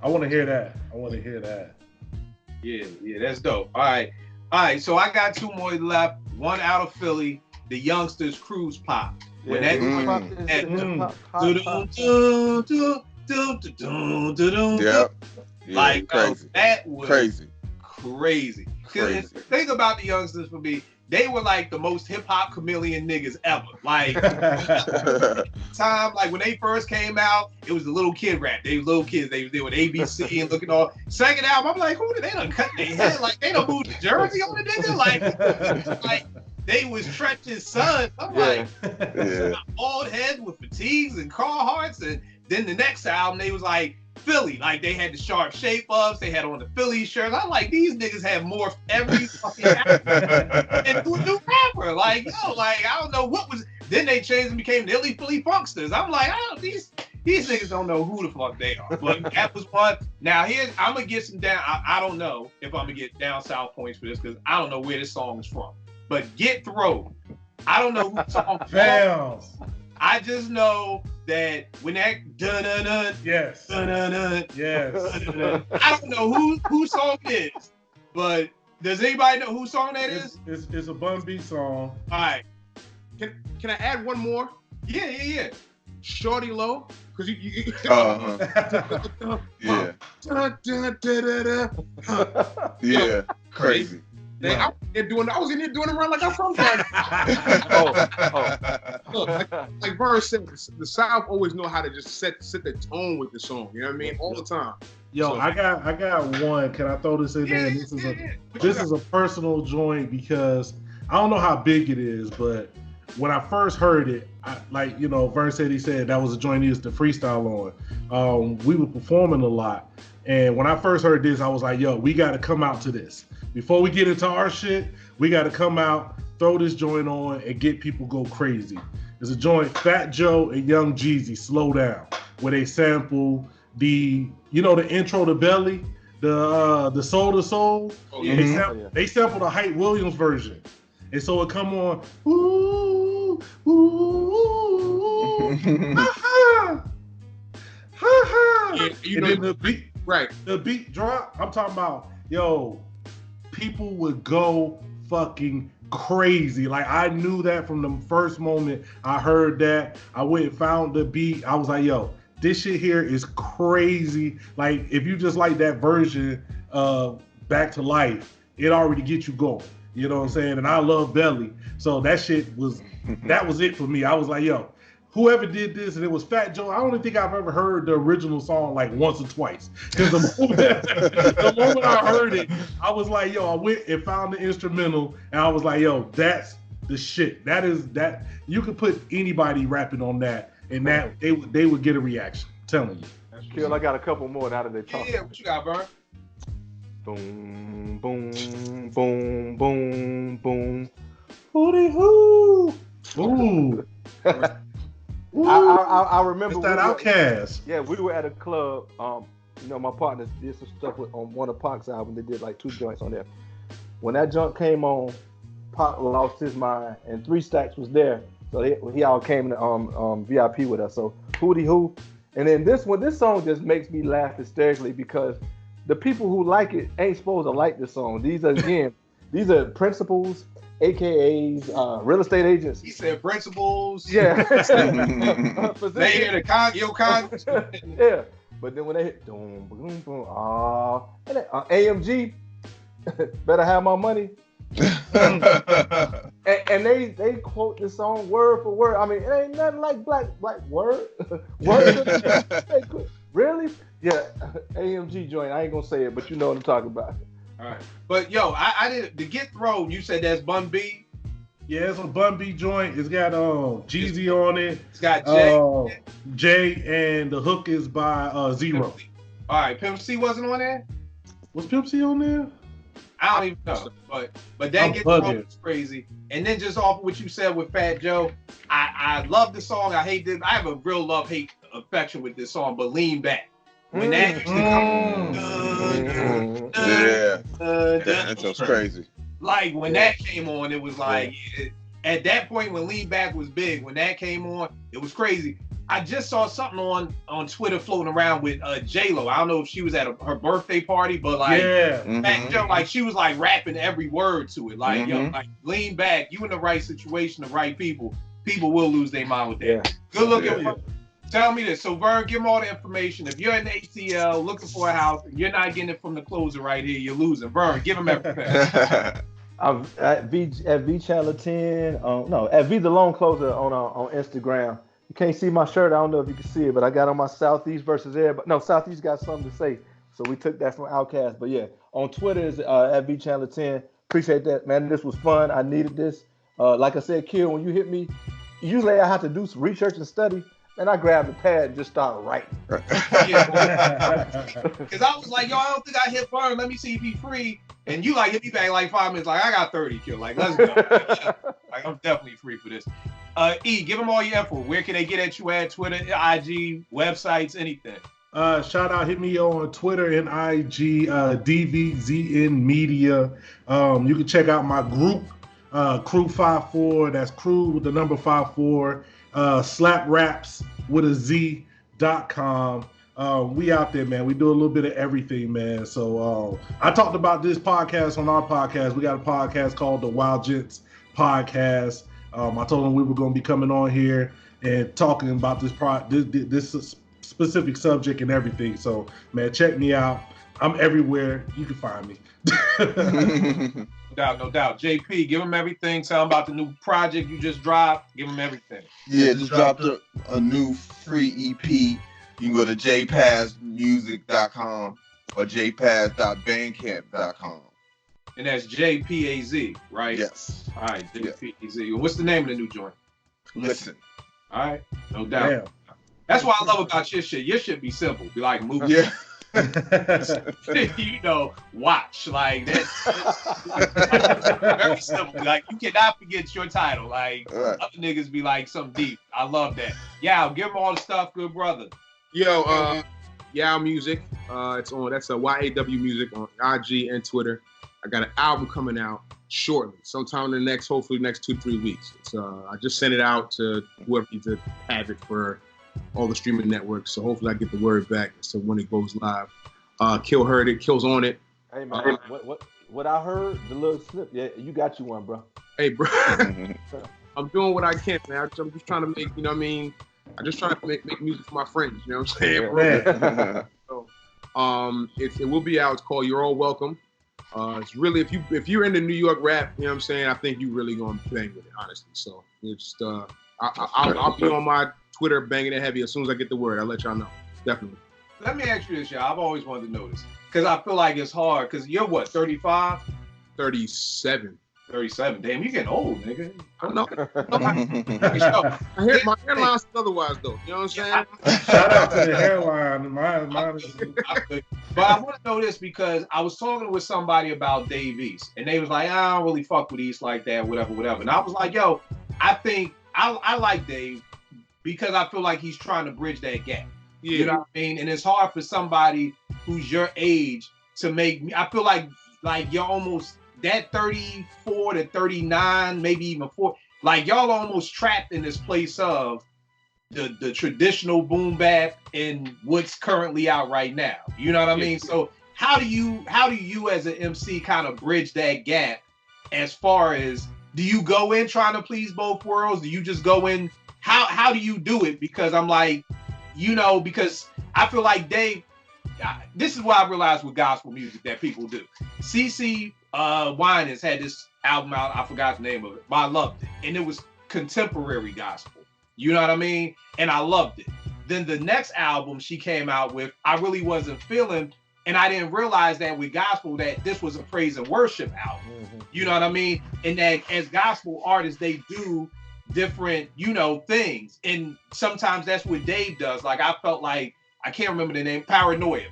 I want to hear that. Yeah, that's dope. All right. So I got 2 more left. One out of Philly, the Youngsters Cruise Pop. When that like crazy. That was crazy. Think about the Youngsters for me. They were like the most hip hop chameleon niggas ever. Like like when they first came out, it was the little kid rap. They were little kids. They with ABC and looking all. Second album, I'm like, who did they done cut their head? Like they done moved the jersey on the nigga. Like they was Tretch's son. I'm like, bald heads with fatigues and Carhartts. And then the next album, they was like Philly. Like they had the sharp shape ups. They had on the Philly shirts. I'm like, these niggas have morphed every fucking album into a new rapper. Like, I don't know what was. Then they changed and became the Illy Philly Funksters. I'm like, these niggas don't know who the fuck they are. But that was one. Now I'm gonna get some down. I don't know if I'm gonna get down south points for this because I don't know where this song is from. But Get Throw. I don't know who the song is from. I just know that when that dun-dun-dun, yes, dun-dun-dun, yes, dun-dun-dun, I don't know whose song it is, but does anybody know whose song that is? It's a Bun B song. All right. Can I add one more? Yeah. Shorty Low, because you yeah, crazy. I was in here doing the run like I'm from like Vern said, the South always know how to just set the tone with the song. You know what I mean? All the time. Yo, so, I got one. Can I throw this in there? This is a personal joint because I don't know how big it is, but when I first heard it, Vern said he said that was a joint he used to freestyle on. We were performing a lot, and when I first heard this, I was like, yo, we got to come out to this. Before we get into our shit, we got to come out, throw this joint on, and get people go crazy. There's a joint, Fat Joe and Young Jeezy, Slow Down, where they sample the intro to Belly, the Soul to Soul. Oh, yeah. They sample the Hype Williams version. And so it come on, ooh, ooh, ha ha, and then the beat, right? The beat drop. I'm talking about, yo, people would go fucking crazy. Like I knew that from the first moment I heard that. I went and found the beat. I was like, yo, this shit here is crazy. Like if you just like that version of Back to Life, it already gets you going. You know what I'm saying? And I love Belly. So that shit was it for me. I was like, yo, whoever did this, and it was Fat Joe. I don't think I've ever heard the original song like once or twice. Because the moment I heard it, I was like, yo, I went and found the instrumental, and I was like, yo, that's the shit. That you could put anybody rapping on that, and that they would get a reaction. telling you. Kill, I got a couple more now that they talk. Yeah, what you got, Burn? Boom, boom, boom, boom, boom. Hootie hoo. Ooh. I remember It's that Outcast. Yeah, we were at a club. My partners did some stuff on one of Pac's album. They did like 2 joints on there. When that joint came on, Pac lost his mind, and 3 Stacks was there. So he all came to VIP with us. So hootie hoo. And then this song just makes me laugh hysterically because the people who like it ain't supposed to like this song. These are principals, AKAs, real estate agents. He said principals. Yeah. They hear the your Congress. Yeah. But then when they hit boom, boom, boom, and then, AMG, better have my money. and they quote this song word for word. I mean, it ain't nothing like black word. Really? Yeah, AMG joint. I ain't gonna say it, but you know what I'm talking about. All right, but yo, I did the Get Thrown. You said that's Bun B. Yeah, it's a Bun B joint. It's got Jeezy on it. It's got Jay, and the hook is by Zero. All right, Pimp C wasn't on there. Was Pimp C on there? I don't even know, but that Get Thrown was crazy. And then just off of what you said with Fat Joe, I love the song. I hate this. I have a real love-hate affection with this song, but Lean Back. When that used to come, that sounds crazy. Like when that came on, it was like at that point when Lean Back was big. When that came on, it was crazy. I just saw something on Twitter floating around with J-Lo. I don't know if she was at her birthday party, but like, Fat Joe, like she was like rapping every word to it. Like, yo, like Lean Back, you in the right situation, the right people will lose their mind with that. Yeah. Good looking. Yeah. Tell me this. So Vern, give them all the information. If you're in the ATL looking for a house and you're not getting it from the closer right here, you're losing. Vern, give them everything. I'm at V Chandler 10. At V the Loan Closer on Instagram. You can't see my shirt. I don't know if you can see it, but I got on my Southeast versus everybody. No, Southeast got something to say. So we took that from Outkast. But yeah, on Twitter is at V Chandler 10. Appreciate that, man. This was fun. I needed this. Like I said, Kill, when you hit me, usually I have to do some research and study. And I grabbed the pad and just started writing. Because I was like, yo, I don't think I hit Vern. Let me see if he's free. And you like hit me back like 5 minutes. Like, I got 30, Kill. Like, let's go. Like, I'm definitely free for this. E, give them all your info. Where can they get at you at? Twitter, IG, websites, anything. Shout out, hit me on Twitter and IG, DVZN Media. You can check out my group, Crew 54. That's Crew with the number 54. Slap Raps with a Z.com. We out there, man. We do a little bit of everything, man. So I talked about this podcast on our podcast. We got a podcast called the Wild Gents Podcast. I told them we were going to be coming on here and talking about this specific subject and everything. So, man, check me out. I'm everywhere. You can find me. No doubt. JP, give them everything. Tell them about the new project you just dropped. Give them everything. Yeah, just dropped a new free EP. You can go to jpassmusic.com or jpass.bandcamp.com. And that's JPAZ, right? Yes. All right, JPAZ. Yeah. What's the name of the new joint? Listen. All right, no doubt. Damn. That's what I love about your shit. Your shit be simple. Be like movie. Yeah. Watch like that's very simple. Like you cannot forget your title. Like other niggas be like something deep. I love that. Yeah, I'll give them all the stuff, good brother. Yo, Yow Music. It's on. That's a YAW Music on IG and Twitter. I got an album coming out shortly, sometime in the hopefully next 2-3 weeks. It's I just sent it out to whoever needs to have it for all the streaming networks. So hopefully I get the word back so when it goes live. Kill heard it. Kill's on it. Hey man, what I heard, the little slip. Yeah, you got you one, bro. Hey, bro. I'm doing what I can, man. I'm just trying to make, you know what I mean? I just trying to make music for my friends. You know what I'm saying, bro? So, it will be out. It's called You're All Welcome. It's really if you're into New York rap, you know what I'm saying. I think you really gonna bang with it, honestly. So it's I'll be on my Twitter banging it heavy as soon as I get the word. I'll let y'all know. Definitely. Let me ask you this, y'all. I've always wanted to know this because I feel like it's hard. Because you're what, 35? 37. 37. Damn, you getting old, nigga. I know. I hear my hairline says otherwise, though. You know what I'm saying? Shout out to the hairline. Mine is. But I want to know this because I was talking with somebody about Dave East, and they was like, I don't really fuck with East like that, whatever. And I was like, yo, I think I like Dave because I feel like he's trying to bridge that gap. Yeah. You know what I mean? And it's hard for somebody who's your age to make me. I feel like you're almost that 34 to 39, maybe even 40. Like y'all almost trapped in this place of the traditional boom bap and what's currently out right now. You know what I mean? So how do you as an MC kind of bridge that gap as far as, do you go in trying to please both worlds? Do you just go in? How do you do it? Because I'm like, because I feel like Dave, this is what I realized with gospel music that people do. CeCe Winans had this album out, I forgot the name of it, but I loved it. And it was contemporary gospel. You know what I mean? And I loved it. Then the next album she came out with, I really wasn't feeling, and I didn't realize that with gospel that this was a praise and worship album. Mm-hmm. You know what I mean? And that as gospel artists, they do different, things. And sometimes that's what Dave does. Like I felt like, I can't remember the name, Paranoia,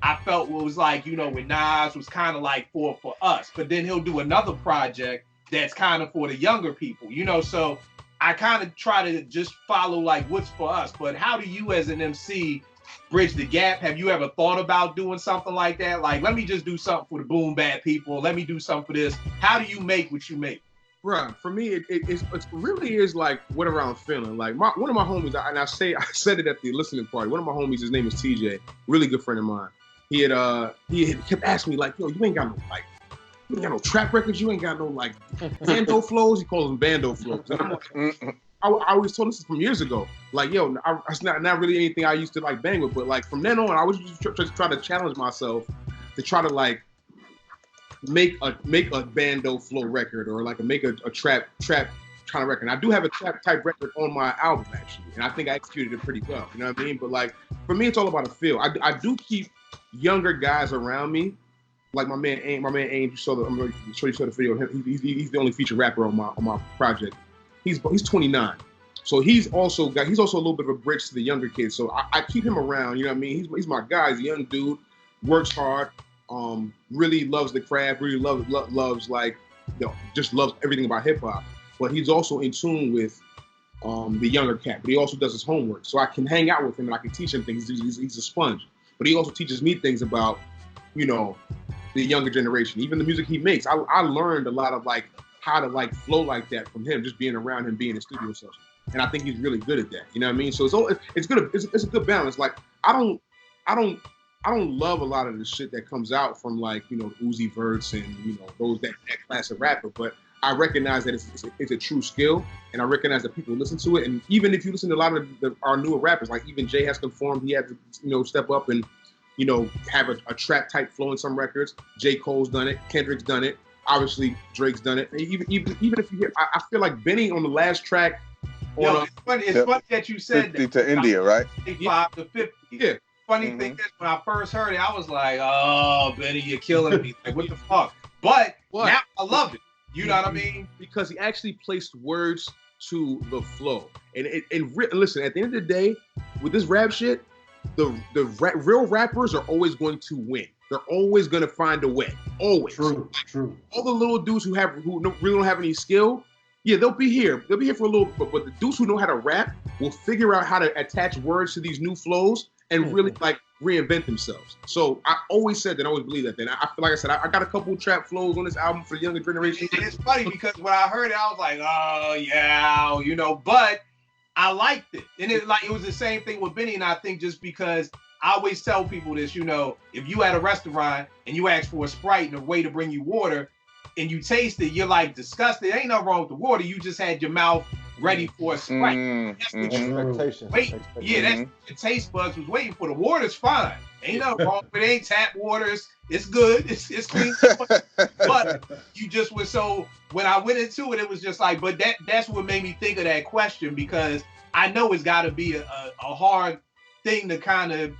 I felt was like, when Nas was kind of like for us, but then he'll do another project that's kind of for the younger people, so I kind of try to just follow like what's for us. But how do you as an MC bridge the gap? Have you ever thought about doing something like that? Like, let me just do something for the boom bap people. Let me do something for this. How do you make what you make? Right. For me, it really is like whatever I'm feeling. Like one of my homies, and I said it at the listening party. One of my homies, his name is TJ, really good friend of mine. He had kept asking me like, yo, you ain't got no trap records. You ain't got no like bando flows. He calls them bando flows. And I'm like, I always told him this from years ago. Like, yo, it's not really anything I used to like bang with, but like from then on, I was just trying to challenge myself to try to like make a bando flow record or like make a trap kind of record. And I do have a trap type record on my album actually, and I think I executed it pretty well. You know what I mean? But like for me, it's all about a feel. I do keep younger guys around me, like my man Aim. I'm sure you saw the video. He's the only featured rapper on my project. He's 29, so he's also a little bit of a bridge to the younger kids. So I keep him around. You know what I mean? He's my guy. He's a young dude, works hard. Really loves the craft, really loves like, just loves everything about hip hop. But he's also in tune with the younger cat. But he also does his homework, so I can hang out with him and I can teach him things. He's a sponge. But he also teaches me things about, the younger generation. Even the music he makes, I learned a lot of like how to like flow like that from him, just being around him, being in a studio session. And I think he's really good at that. You know what I mean? So it's good. It's a good balance. Like I don't love a lot of the shit that comes out from like, Uzi Verts and, those that class of rapper, but I recognize that it's a true skill, and I recognize that people listen to it. And even if you listen to a lot of our newer rappers, like even Jay has conformed, he had to, step up and, have a trap type flow in some records. J. Cole's done it, Kendrick's done it, obviously Drake's done it. Even if you hear, I feel like Benny on the last track. It's funny that you said 50 that. to India, right? 55 to 50. Yeah. Funny thing is, when I first heard it, I was like, "Oh, Benny, you're killing me! Like, what the fuck?" But now I love it. You know what I mean? Because he actually placed words to the flow. And listen, at the end of the day, with this rap shit, the real rappers are always going to win. They're always going to find a way. Always. True. All the little dudes who really don't have any skill, yeah, they'll be here. They'll be here for a little bit. But the dudes who know how to rap will figure out how to attach words to these new flows and really like reinvent themselves. So I always said that, I always believe that. Then I feel like I said, I got a couple trap flows on this album for the younger generation. It's funny because when I heard it, I was like, oh yeah, but I liked it. And it was the same thing with Benny. And I think just because I always tell people this, if you at a restaurant and you ask for a Sprite and a way to bring you water and you taste it, you're like disgusted. Ain't nothing wrong with the water. You just had your mouth ready for a Sprite. That's what Expectation. Yeah, that's your taste buds was waiting for. The water's fine. Ain't nothing wrong with it. Ain't tap waters. It's good. It's clean. But you just was so, when I went into it, it was just like, but that's what made me think of that question, because I know it's got to be a hard thing to kind of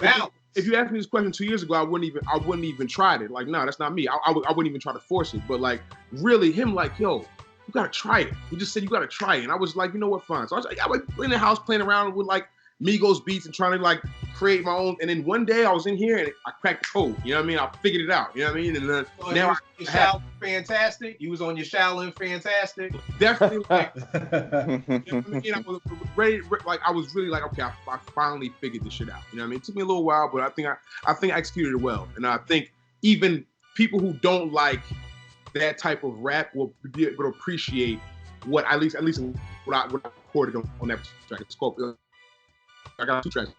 balance. if you asked me this question 2 years ago, I wouldn't even try it. Like, no, that's not me. I wouldn't even try to force it. But like, really, him like, yo, you gotta try it. He just said you gotta try it, and I was like, you know what, fine. So I was like, I was in the house playing around with like Migos beats and trying to like create my own. And then one day I was in here and I cracked the code. You know what I mean? I figured it out. You know what I mean? And then So now your Shaolin Fantastic. You was on your Shaolin Fantastic. definitely like, you know what I mean? I was ready, like I was really like, okay, I finally figured this shit out. You know what I mean? It took me a little while, but I think I executed it well. And I think even people who don't like that type of rap will appreciate what at least what I recorded on that track. It's called. I got 2 tracks.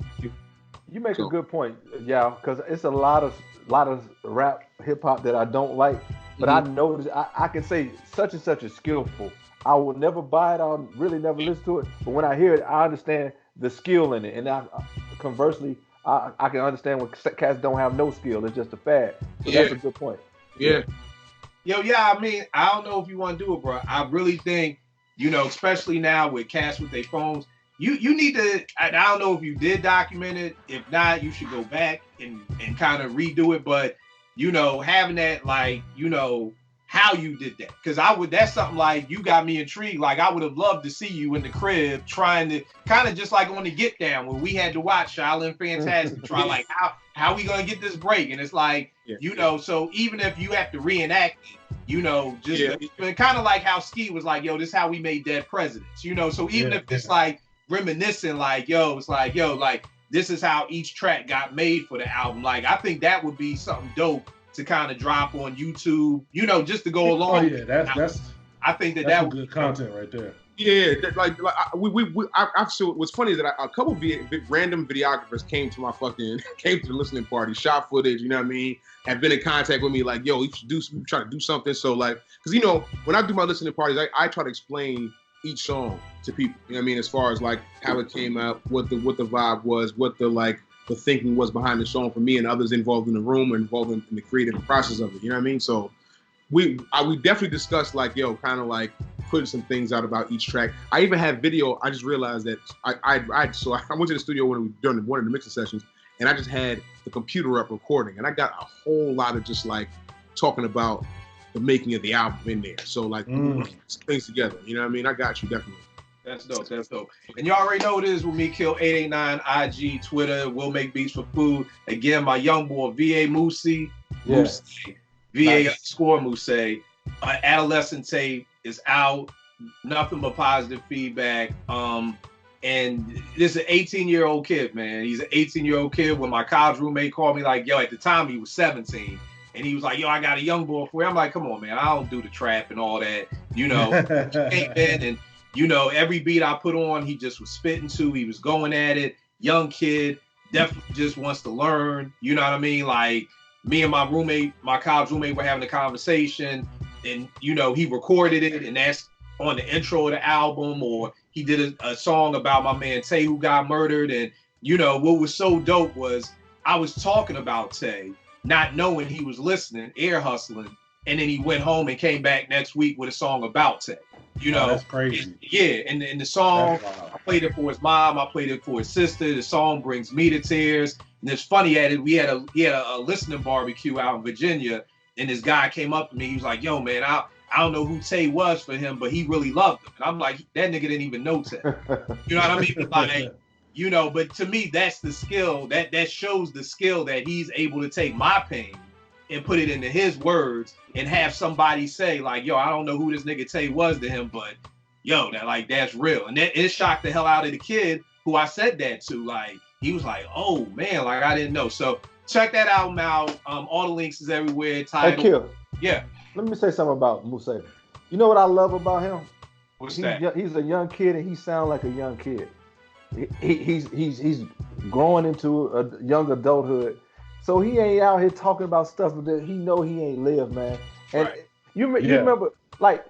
You make a good point, yeah, because it's a lot of rap hip hop that I don't like, but I know I can say such and such is skillful. I will never buy it. I'll really never listen to it, but when I hear it, I understand the skill in it, and conversely, I can understand when cats don't have no skill. It's just a fad. So that's a good point. Yeah. Yo, yeah, I mean, I don't know if you want to do it, bro. I really think, especially now with cats with their phones, you need to, I don't know if you did document it. If not, you should go back and kind of redo it. But, having that, like, how you did that. Because that's something like, you got me intrigued. Like, I would have loved to see you in the crib trying to, kind of just like on the Get Down, when we had to watch Shaolin Fantastic, try like, how we going to get this break? And it's like, so even if you have to reenact it, kind of like how Ski was like, yo, this is how we made Dead Presidents, so even if it's like reminiscing, like, like this is how each track got made for the album. Like, I think that would be something dope to kind of drop on YouTube, just to go along. Oh yeah, that's I think that's some good content right there. Yeah, I've seen what's funny is that a couple of random videographers came to the listening party, shot footage, you know what I mean, have been in contact with me like, yo, you should try to do something. So like, because when I do my listening parties, I try to explain each song to people, you know what I mean, as far as like how it came out, what the vibe was, what the thinking was behind the song for me and others involved in the room or involved in the creative process of it, you know what I mean? So we definitely discussed like, yo, kind of like putting some things out about each track. I even had video. I just realized that I went to the studio during one of the mixing sessions, and I just had the computer up recording, and I got a whole lot of just like talking about the making of the album in there. So like things together, you know what I mean? I got you, definitely. That's dope. And you already know this with me, Kill 889, IG, Twitter, We'll Make Beats for Food. Again, my young boy, VA Moosey, VA_Moosey. Adolescent tape is out. Nothing but positive feedback. And this is an 18-year-old kid, man. He's an 18-year-old kid. When my college roommate called me, like, yo, at the time he was 17. And he was like, yo, I got a young boy for you. I'm like, come on, man. I don't do the trap and all that. And, every beat I put on, he just was spitting to. He was going at it. Young kid, definitely just wants to learn. You know what I mean? Like, me and my college roommate were having a conversation. And, he recorded it. And that's on the intro of the album. Or he did a song about my man Tay who got murdered. And, what was so dope was I was talking about Tay, not knowing he was listening, ear hustling, and then he went home and came back next week with a song about Tay. That's crazy. And the song, I played it for his mom, I played it for his sister. The song brings me to tears. And it's funny, he had a listening barbecue out in Virginia, and this guy came up to me. He was like, "Yo, man, I don't know who Tay was for him, but he really loved him." And I'm like, that nigga didn't even know Tay. You know what I mean? Like, but to me, that's the skill that shows the skill that he's able to take my pain and put it into his words and have somebody say like, yo, I don't know who this nigga Tay was to him, but yo, that's real. And it shocked the hell out of the kid who I said that to. Like, he was like, oh man, like I didn't know. So check that album out. All the links is everywhere. Title. Hey, Kill. Yeah. Let me say something about Moosey. You know what I love about him? What's that? He's a young kid and he sounds like a young kid. He's growing into a young adulthood. So he ain't out here talking about stuff that he know he ain't lived, man. And right. you remember, like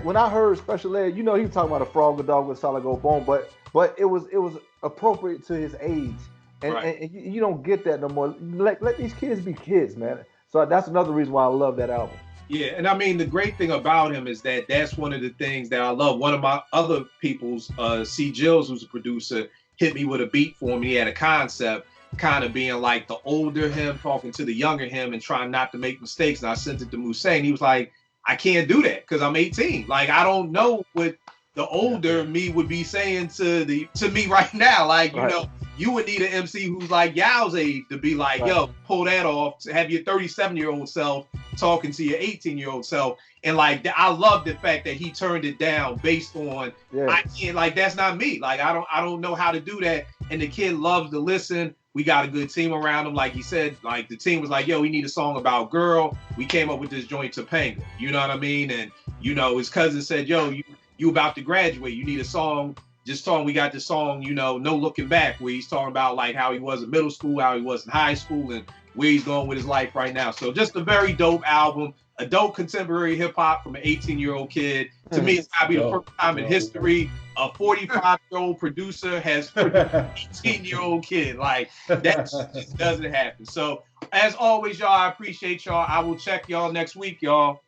when I heard Special Ed, he was talking about a frog, a dog with solid gold bone, but it was appropriate to his age, and you don't get that no more. Let these kids be kids, man. So that's another reason why I love that album. Yeah, and I mean the great thing about him is that's one of the things that I love. One of my other people's, C. Jills, who's a producer, hit me with a beat for him. He had a concept. kind of being like the older him talking to the younger him and trying not to make mistakes. And I sent it to Mousse, and he was like, I can't do that because I'm 18. Like, I don't know what the older me would be saying to me right now. Like, you know, you would need an MC who's like Yao's age to be like, yo, pull that off, to have your 37-year-old self talking to your 18-year-old self. And like, I love the fact that he turned it down based on, I can't, like, that's not me. Like, I don't know how to do that. And the kid loves to listen. We got a good team around him. Like he said, like the team was like, yo, we need a song about girl. We came up with this joint Topanga. You know what I mean? And, you know, his cousin said, yo, you about to graduate. You need a song. Just talking, we got the song, you know, No Looking Back, where he's talking about like how he was in middle school, how he was in high school, and where he's going with his life right now. So just a very dope album, a dope contemporary hip hop from an 18-year-old kid. To me, it's gotta be the first time in history a 45-year-old producer has produced an 18-year-old kid. Like, that just doesn't happen. So as always, y'all, I appreciate y'all. I will check y'all next week, y'all.